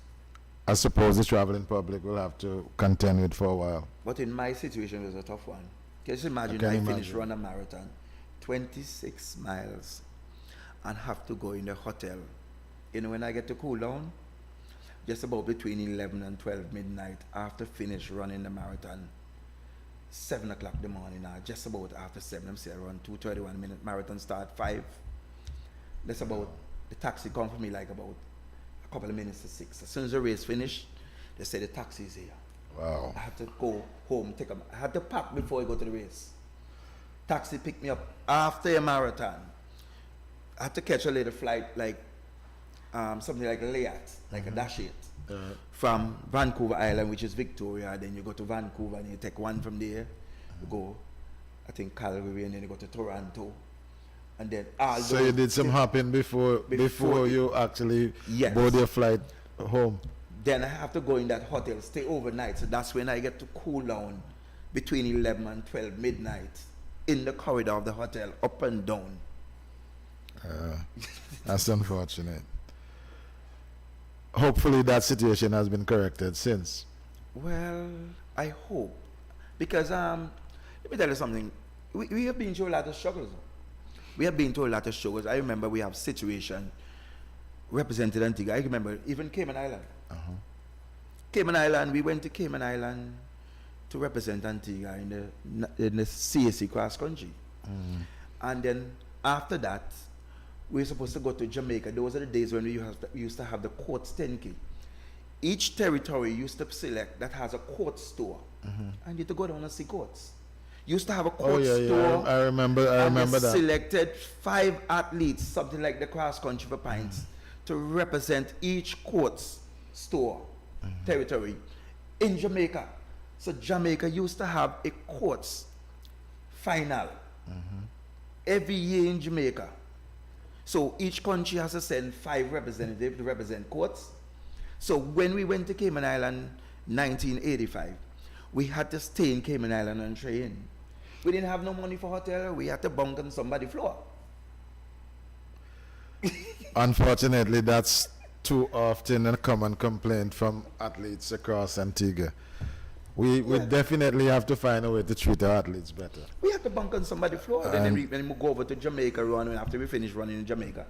I suppose the traveling public will have to contend with for a while. But in my situation, it was a tough one. Can you imagine I finished run a marathon, 26 miles, and have to go in the hotel. You know, when I get to cool down, just about between 11 and 12 midnight, after finish running the marathon, 7 o'clock in the morning, just about after 7, I'm saying around 2:31 minute marathon start 5. That's about, the taxi come for me like about a couple of minutes to 6. As soon as the race finished, they say the taxi is here. Wow. I had to go home, I had to pack before I go to the race. Taxi picked me up after a marathon. I had to catch a little flight like something like a Gillette, like a Dash 8, from Vancouver Island, which is Victoria. Then you go to Vancouver and you take one from there. You go, I think Calgary, and then you go to Toronto. And then So you did some hopping before you actually board your flight home? Then I have to go in that hotel, stay overnight. So that's when I get to cool down between 11 and 12 midnight in the corridor of the hotel, up and down. That's unfortunate. Hopefully that situation has been corrected since. Well, I hope. Because let me tell you something. We have been through a lot of struggles. We have been through a lot of struggles. I remember we have situation represented Antigua. I remember even Cayman Island. Cayman Island, we went to Cayman Island to represent Antigua in the CAC cross country. And then after that, we were supposed to go to Jamaica. Those are the days when we used to have the Courts 10K. Each territory used to select that has a court store. And you had to go down and see courts. Used to have a court store. Yeah. I remember that. Selected 5 athletes, something like the cross country for pints, to represent each court's store territory in Jamaica. So Jamaica used to have a courts final every year in Jamaica. So each country has to send 5 representatives to represent courts. So when we went to Cayman Island, 1985, we had to stay in Cayman Island and train. We didn't have no money for hotel. We had to bunk on somebody's floor. Unfortunately, that's too often a common complaint from athletes across Antigua. We definitely have to find a way to treat our athletes better. We had to bunk on somebody's floor. Then we go over to Jamaica run, and after we finish running in Jamaica,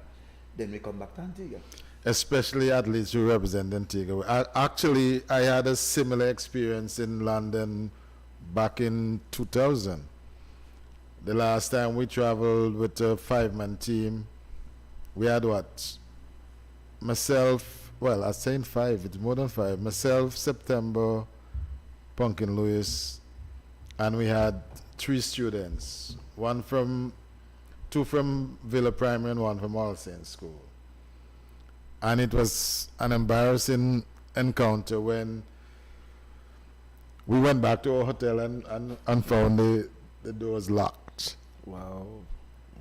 then we come back to Antigua. Especially athletes who represent Antigua. Actually, I had a similar experience in London back in 2000. The last time we traveled with a 5-man team, we had what? Myself, well, I was saying 5, it's more than 5. Myself, September, Pumpkin Lewis, and we had 3 students. 2 from Villa Primary and 1 from All Saints School. And it was an embarrassing encounter when we went back to our hotel and found the doors locked. Wow.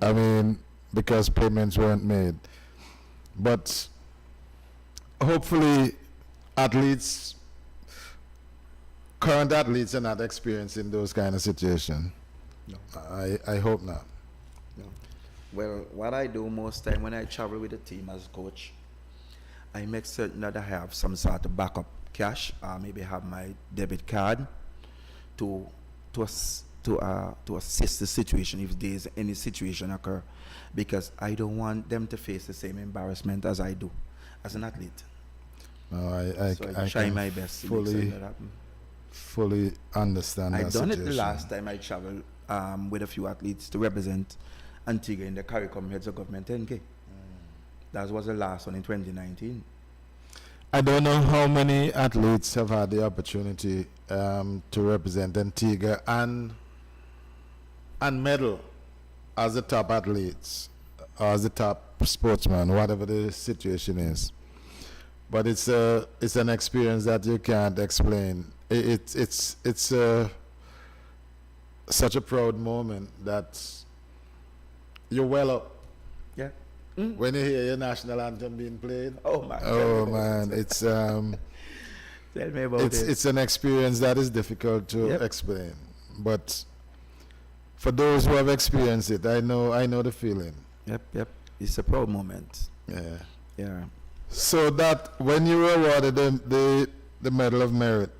I mean, because payments weren't made. But hopefully current athletes are not experiencing those kind of situations. No. I hope not. No. Well, what I do most time when I travel with the team as coach, I make certain that I have some sort of backup cash. Maybe have my debit card to assist the situation if there is any situation occur, because I don't want them to face the same embarrassment as I do as an athlete. No, I try my best to make certain that happen. Fully understand that I've done situation. it the last time I traveled with a few athletes to represent Antigua in the CARICOM Heads of Government 10K. That was the last one in 2019. I don't know how many athletes have had the opportunity to represent Antigua and medal as the top athletes, or as the top sportsman, whatever the situation is. But it's an experience that you can't explain. It's such a proud moment that you're well up. Yeah. When you hear your national anthem being played, Oh man. it's Tell me about it. it's an experience that is difficult to explain. But for those who have experienced it, I know the feeling. Yep. It's a proud moment. Yeah. Yeah. So that when you were awarded the Medal of Merit,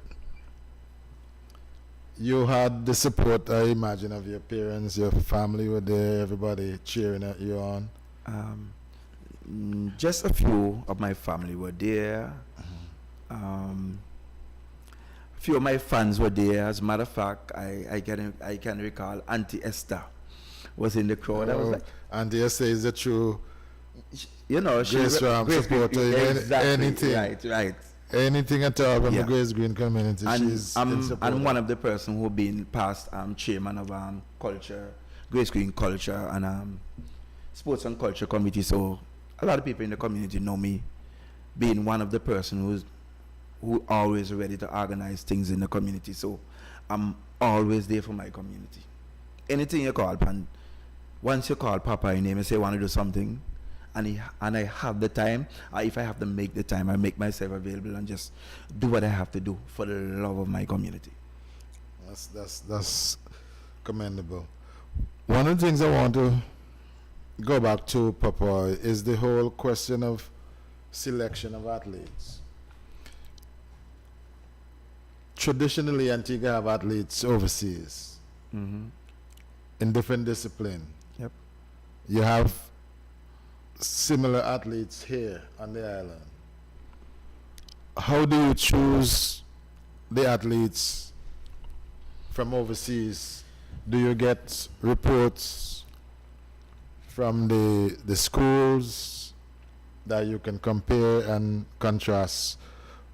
you had the support, I imagine, of your parents, your family were there, everybody cheering at you on. Just a few of my family were there. A few of my fans were there. As a matter of fact, I can recall Auntie Esther was in the crowd. I was like, Auntie Esther is a true, she's supporter. Anything. Right. Anything at all from the Grace Green community. She's I'm one of the person who been past chairman of culture, Grace Green culture and sports and culture committee. So a lot of people in the community know me, being one of the person who always ready to organize things in the community. So I'm always there for my community. Anything you call, and once you call Papa in name and say want to do something, and I have the time, if I have to make the time, I make myself available and just do what I have to do for the love of my community. That's commendable. One of the things I want to go back to, Papa, is the whole question of selection of athletes. Traditionally, Antigua have athletes overseas in different disciplines. Yep. You have similar athletes here on the island. How do you choose the athletes from overseas? Do you get reports from the schools that you can compare and contrast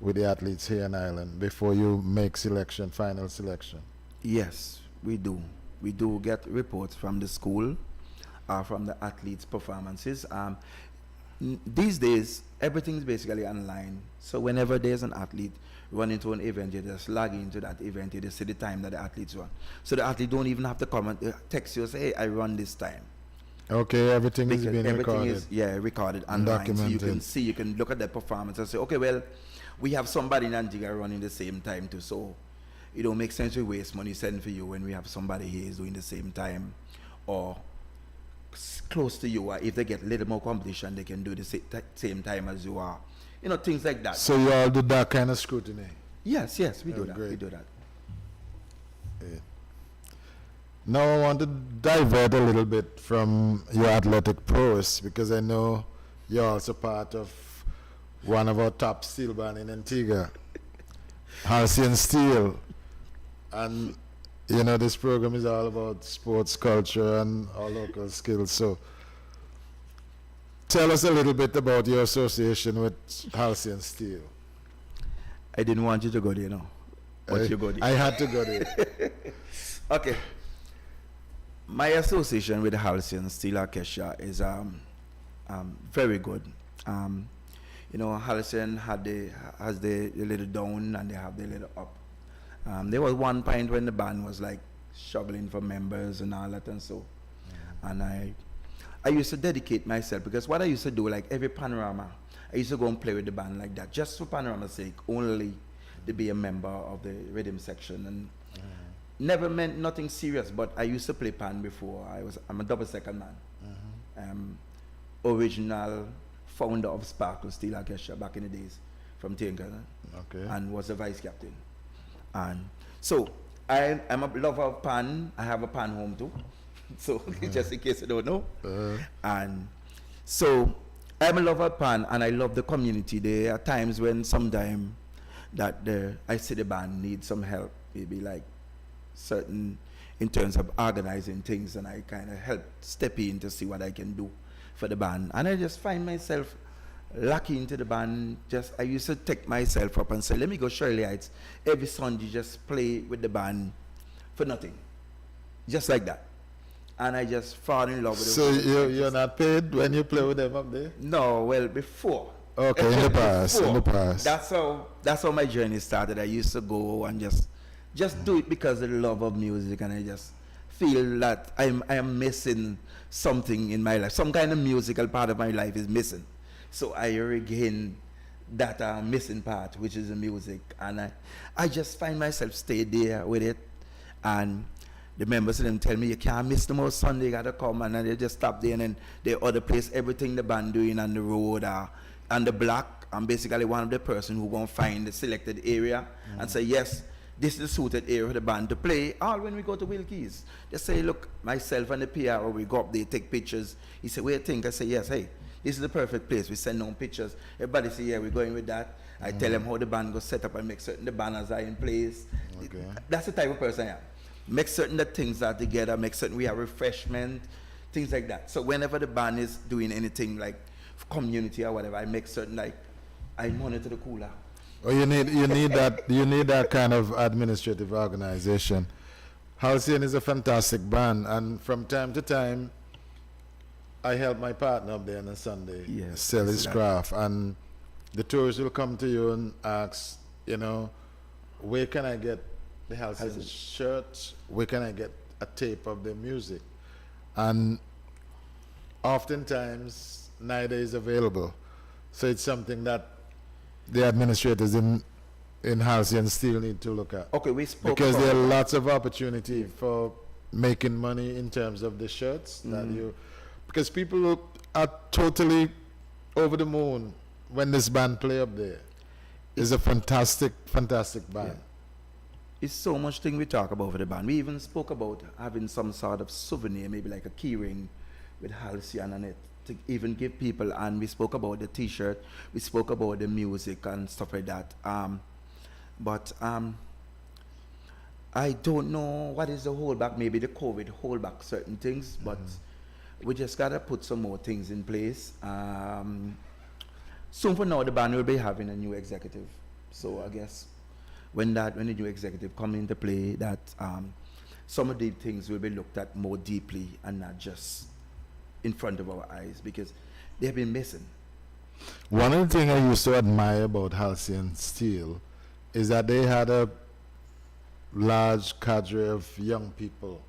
with the athletes here in Ireland before you make final selection? Yes, we do. We do get reports from the school, from the athletes' performances. These days, everything's basically online. So whenever there's an athlete running to an event, you just log into that event, you just see the time that the athletes run. So the athlete don't even have to come and text you and say, hey, I run this time. Okay, everything is being recorded. Recorded online. Documented. So you can look at that performance and say, okay, well, we have somebody in Antigua running the same time too, so it don't make sense to waste money sending for you when we have somebody here is doing the same time or close to you, or if they get a little more competition, they can do the same time as you are. You know, things like that. So you all do that kind of scrutiny? Yes, we do that. Great. We do that. Yeah. Now I want to divert a little bit from your athletic prowess, because I know you're also part of one of our top steel band in Antigua, Halcyon Steel. And you know, this program is all about sports culture and our local skills. So tell us a little bit about your association with Halcyon Steel. I didn't want you to go there, you know. But you go there. I had to go there. Okay. My association with the Halcyon Steel Orchestra is very good. You know, Halcyon has the little down and they have the little up. There was one point when the band was like struggling for members and all that and so. And I used to dedicate myself, because what I used to do, like every panorama, I used to go and play with the band like that, just for panorama's sake, only to be a member of the rhythm section. And never meant nothing serious, but I used to play pan before. I'm a double second man. Original founder of Sparkle Steel Orchestra back in the days from Tinker, and was the vice captain. And so I'm a lover of pan. I have a pan home too. So just in case you don't know. And so I'm a lover of pan, and I love the community. There are times when sometime that I see the band needs some help, maybe like certain in terms of organizing things, and I kind of help step in to see what I can do for the band. And I just find myself lucky into the band. I used to take myself up and say, let me go Shirley Heights every Sunday, just play with the band for nothing, just like that. And I just fall in love with it. So you're not paid when you play with them up there? No, well, before. Okay, in the past, in the past. That's how my journey started. I used to go and just do it because of the love of music, and I just feel that I am missing something in my life. Some kind of musical part of my life is missing. So I regain that missing part, which is the music, and I just find myself stay there with it. And the members of them tell me, you can't miss the most Sunday, you gotta come, and then they just stop there, and then they other place everything the band doing on the road on the block. I'm basically one of the person who gonna find the selected area and say, yes, this is the suited area for the band to play. All when we go to Wilkie's, they say, look, myself and the PR, we go up there, take pictures. He said, what do you think? I say, yes, hey, this is the perfect place. We send on pictures. Everybody say, yeah, we're going with that. I tell them how the band go set up and make certain the banners are in place. Okay. That's the type of person I am. Make certain that things are together, make certain we have refreshment, things like that. So whenever the band is doing anything like community or whatever, I make certain like I monitor the cooler. Oh, you need that kind of administrative organization. Halcyon is a fantastic band, and from time to time I help my partner up there on a Sunday sell his craft, and the tourists will come to you and ask, you know, where can I get the Halcyon shirt? Where can I get a tape of the music? And oftentimes neither is available. So it's something that the administrators in Halcyon still need to look at. Okay, we spoke because there are lots of opportunity for making money in terms of the shirts that because people are totally over the moon when this band play up there. It's a fantastic band. Yeah. It's so much thing we talk about for the band. We even spoke about having some sort of souvenir, maybe like a key ring with Halcyon on it, to even give people. And we spoke about the T-shirt, we spoke about the music and stuff like that. But I don't know what is the holdback. Maybe the COVID hold back certain things, but we just gotta put some more things in place. Soon for now, the band will be having a new executive. So I guess when the new executive come into play, that some of the things will be looked at more deeply and not just in front of our eyes, because they've been missing. One of the things I used to admire about Halcyon Steel is that they had a large cadre of young people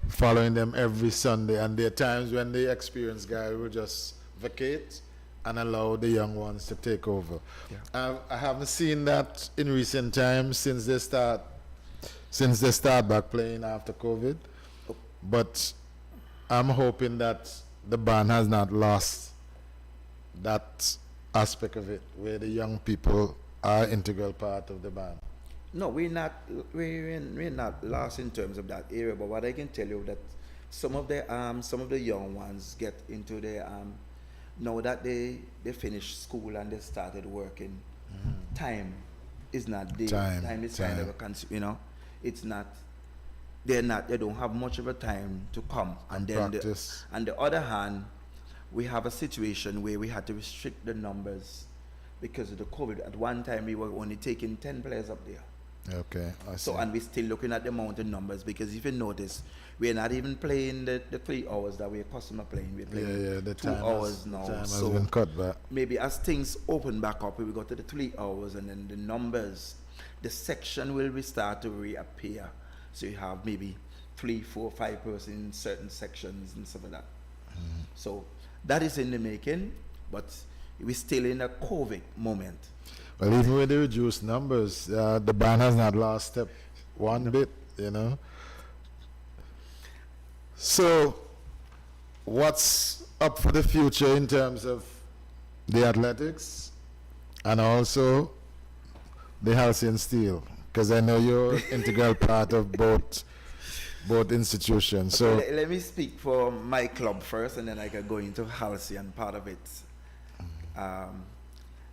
following them every Sunday, and there are times when the experienced guy will just vacate and allow the young ones to take over. Yeah. I haven't seen that in recent times since they start back playing after COVID. But I'm hoping that the band has not lost that aspect of it, where the young people are integral part of the band. No, we're not lost in terms of that area. But what I can tell you that some of the young ones get into the now that they finished school and they started working. Time is not there. Time is kind of a it's not. They don't have much of a time to come And then practice. on the other hand, we have a situation where we had to restrict the numbers because of the COVID. At one time, we were only taking 10 players up there. Okay, I see. So, and we're still looking at the mountain numbers because if you notice, we're not even playing the 3 hours that we're accustomed to playing. We're playing the 2 time hours now. Time has So been cut back. maybe as things open back up, we will go to the 3 hours and then the numbers, the section will start to reappear. So you have maybe 3, 4, 5 persons in certain sections and stuff like that. So that is in the making, but we're still in a COVID moment. Well, even with the reduced numbers, the band has not lost step one bit, you know. So, what's up for the future in terms of the athletics and also the Halcyon Steel? Because I know you're integral part of both institutions. So Let me speak for my club first, and then I can go into Halcyon part of it.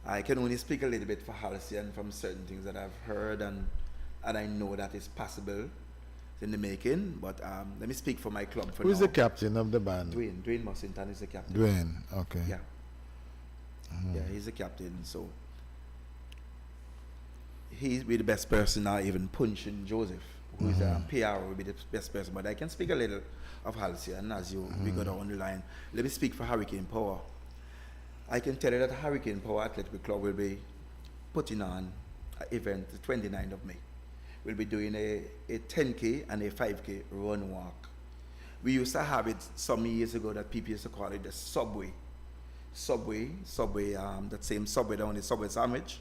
I can only speak a little bit for Halcyon from certain things that I've heard, and I know that is possible in the making. But let me speak for my club for who's now. the captain of the band? Dwayne Mussington is the captain. Dwayne, okay. Yeah. Yeah, he's the captain. So he's be the best person now, even punching Joseph, who is a PR, will be the best person. But I can speak a little of Halcyon as we go down the line. Let me speak for Hurricane Power. I can tell you that Hurricane Power Athletic Club will be putting on an event the 29th of May. We'll be doing a 10K and a 5K run walk. We used to have it some years ago that people used to call it the subway. That same subway down the Subway sandwich.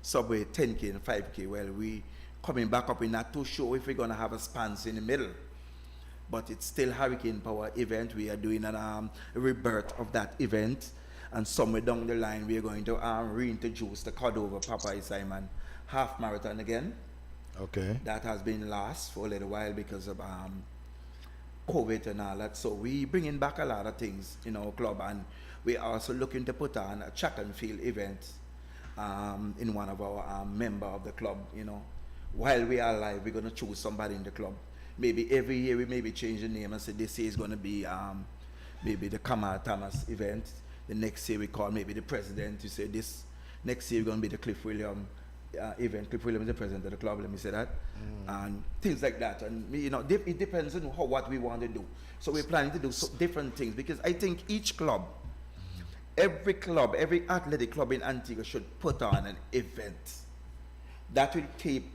Subway 10K and 5K. Well, we coming back up, we're not too sure if we're going to have a sponsor in the middle. But it's still Hurricane Power event. We are doing a rebirth of that event. And somewhere down the line, we are going to reintroduce the Cordova Popeye Simon half marathon again. Okay. That has been lost for a little while because of COVID and all that. So we bringing back a lot of things in our club, and we're also looking to put on a track and field event in one of our member of the club. You know, while we are alive, we're going to choose somebody in the club. Maybe every year we maybe change the name and say this year is going to be maybe the Kamal Thomas event. The next year we call maybe the president. You say this next year we're going to be the Cliff Williams event. Cliff Williams is the president of the club. Let me say that, and things like that. And you know, it depends on what we want to do. So we're planning to do different things because I think each club, every athletic club in Antigua should put on an event that will keep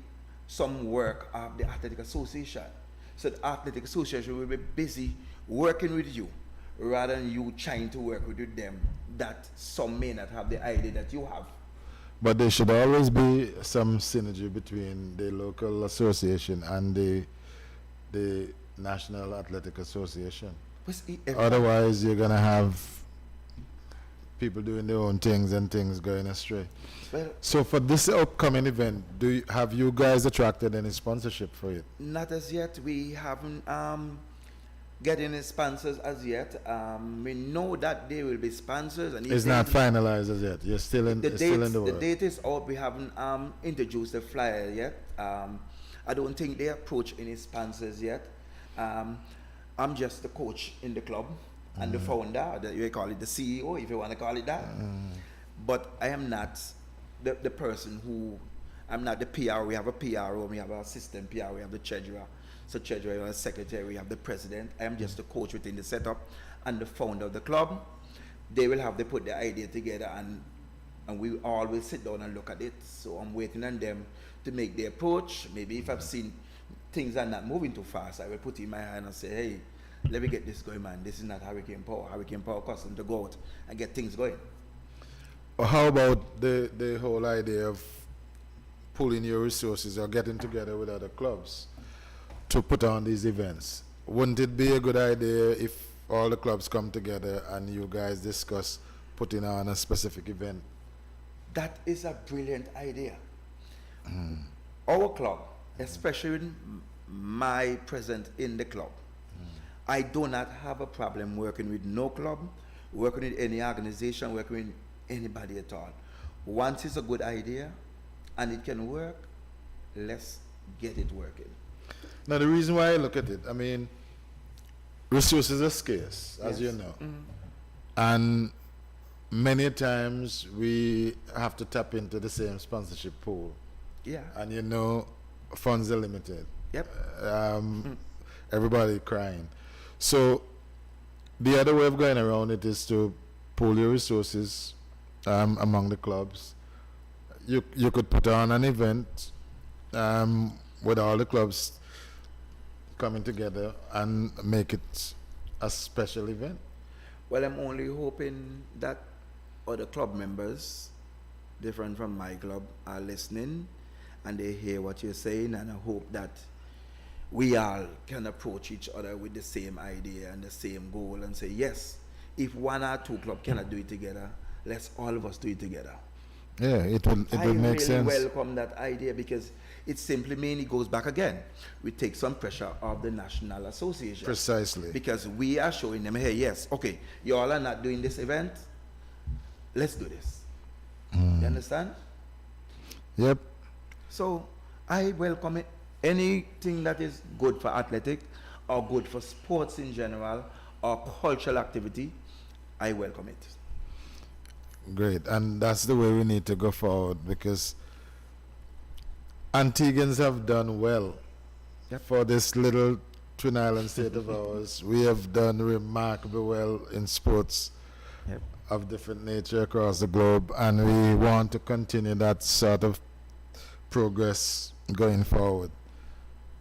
some work of the athletic association. So the athletic association will be busy working with you rather than you trying to work with them that some may not have the idea that you have. But there should always be some synergy between the local association and the National Athletic Association. Otherwise, you're going to have people doing their own things and things going astray. Well, so for this upcoming event, have you guys attracted any sponsorship for it? not as yet. We haven't get any sponsors as yet. We know that there will be sponsors, and It's not finalized as yet. You're still in the work. The date is out. We haven't introduced the flyer yet. I don't think they approach any sponsors yet. I'm just the coach in the club and the founder. You call it the CEO, if you want to call it that. But I am not the person who. I'm not the PR. We have a PRO. We have an assistant PR. We have the treasurer. So treasurer, we have a secretary. We have the president. I am just the coach within the setup and the founder of the club. They will have to put the idea together, and we all will sit down and look at it. So I'm waiting on them to make the approach. Maybe if I've seen things are not moving too fast, I will put in my hand and say, hey, let me get this going, man. This is not Hurricane Power. Hurricane Power costs them to go out and get things going. how about the whole idea of pooling your resources or getting together with other clubs to put on these events? Wouldn't it be a good idea if all the clubs come together and you guys discuss putting on a specific event? That is a brilliant idea. Our club, especially with my presence in the club, I do not have a problem working with no club, working with any organization, working with anybody at all. Once it's a good idea and it can work, let's get it working. Now, the reason why I look at it, I mean, resources are scarce, as you know. And many times we have to tap into the same sponsorship pool. Yeah. And you know, funds are limited. Yep. Everybody crying. So the other way of going around it is to pool your resources among the clubs. You could put on an event with all the clubs coming together and make it a special event. Well, I'm only hoping that other club members, different from my club, are listening and they hear what you're saying, and I hope that we all can approach each other with the same idea and the same goal and say, yes, if one or two clubs cannot do it together, let's all of us do it together. Yeah, it will make sense. I really welcome that idea because it simply means it goes back again. We take some pressure off the National Association. Precisely. Because we are showing them, hey, yes, okay, you all are not doing this event, let's do this. You understand? Yep. So I welcome it. Anything that is good for athletic or good for sports in general or cultural activity, I welcome it. Great. And that's the way we need to go forward, because Antiguans have done well. Yep. For this little Twin Island state of ours. We have done remarkably well in sports Yep. of different nature across the globe, and we want to continue that sort of progress going forward.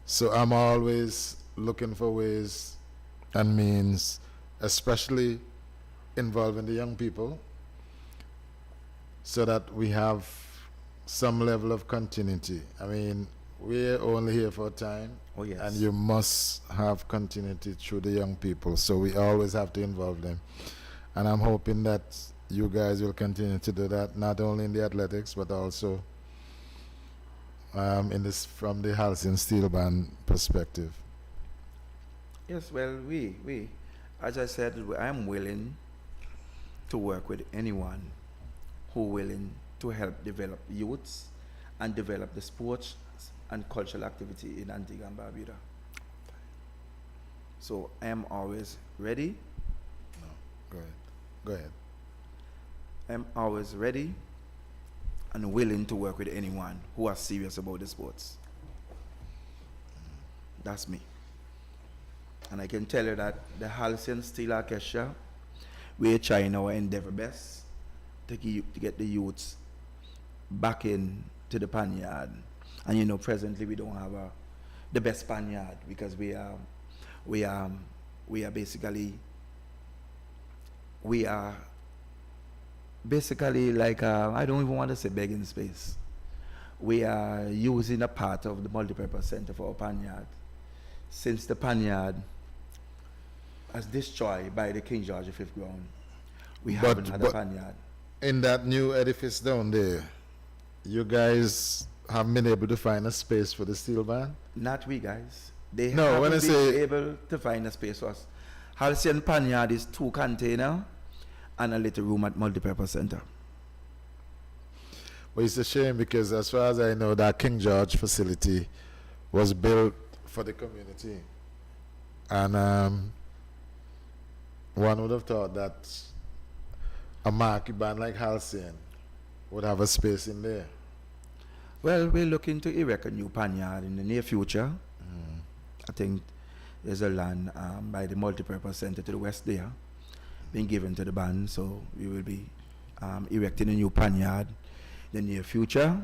So I'm always looking for ways and means, especially involving the young people, so that we have some level of continuity. I mean, we're only here for a time, Oh, yes. and you must have continuity through the young people, so we always have to involve them. And I'm hoping that you guys will continue to do that, not only in the athletics, but also in this, from the Halcyon Steel Band perspective. Yes, well, as I said, I'm willing to work with anyone who willing to help develop youths and develop the sports and cultural activity in Antigua and Barbuda. So I am always ready. No, go ahead. Go ahead. I'm always ready and willing to work with anyone who are serious about the sports. That's me. And I can tell you that the Halcyon Steel Orchestra, we're trying our endeavor best to get the youths back in to the panyard. And you know, presently we don't have the best panyard because we are basically like I don't even want to say begging space. We are using a part of the multipurpose center for our panyard. Since the panyard was destroyed by the King George V ground, we haven't had a panyard. In that new edifice down there, you guys have been able to find a space for the steel band? Not we guys. They No, when I haven't been say- able to find a space for us. Halcyon Panyard is 2 containers and a little room at multipurpose center. Well, it's a shame because as far as I know, that King George facility was built for the community. And one would have thought that a marquee band like Halcyon would have a space in there. Well, we're looking to erect a new panyard in the near future. I think there's a land by the multipurpose center to the west there being given to the band, so we will be erecting a new panyard in the near future.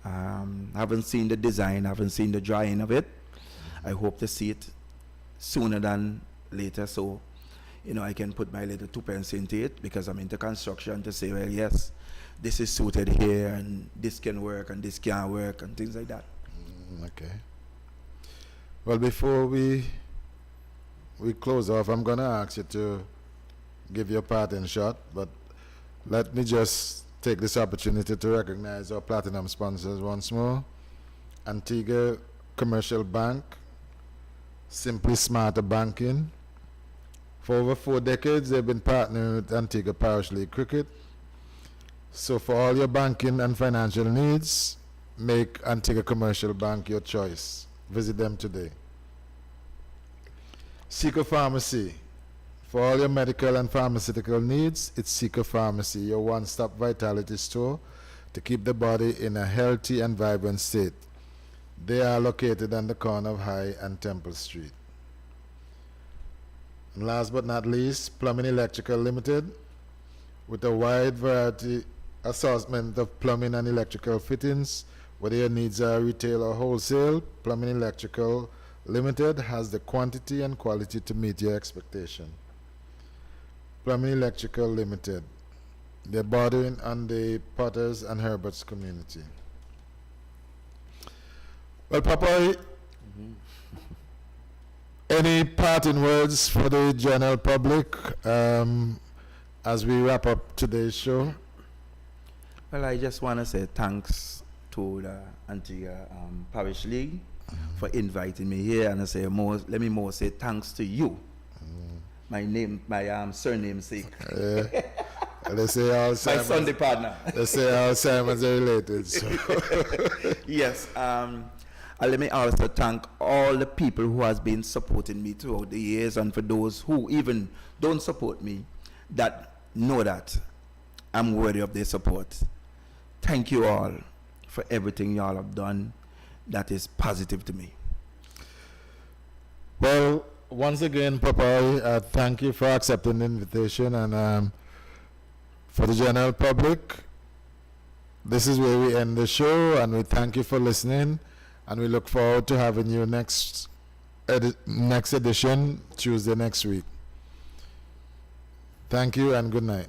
Haven't seen the design, haven't seen the drawing of it. I hope to see it sooner than later, so I can put my little 2 pence into it because I'm into construction to say, well, yes, this is suited here and this can work and this can't work and things like that. Okay. Well, before we close off, I'm going to ask you to give your parting shot, but let me just take this opportunity to recognize our platinum sponsors once more. Antigua Commercial Bank, Simply Smarter Banking. For over 4 decades, they've been partnering with Antigua Parish League Cricket. So for all your banking and financial needs, make Antigua Commercial Bank your choice. Visit them today. Seeker Pharmacy. For all your medical and pharmaceutical needs, it's Seeker Pharmacy, your one-stop vitality store to keep the body in a healthy and vibrant state. They are located on the corner of High and Temple Street. And last but not least, Plumbing Electrical Limited, with a wide variety assortment of plumbing and electrical fittings. Whether your needs are retail or wholesale, Plumbing Electrical Limited has the quantity and quality to meet your expectation. Plumbing Electrical Limited, they're bordering on the Potters and Herberts community. Well, Papa, any parting words for the general public as we wrap up today's show? Well, I just want to say thanks to the Antigua Parish League for inviting me here, and I say let me say thanks to you. My surname sake. They say all my Sunday partner. They say all Simons are related. So. Yes. Let me also thank all the people who has been supporting me throughout the years, and for those who even don't support me, that know that I'm worthy of their support. Thank you all for everything y'all have done that is positive to me. Well, once again, Papa, thank you for accepting the invitation, and for the general public, this is where we end the show, and we thank you for listening, and we look forward to having you next edition Tuesday next week. Thank you and good night.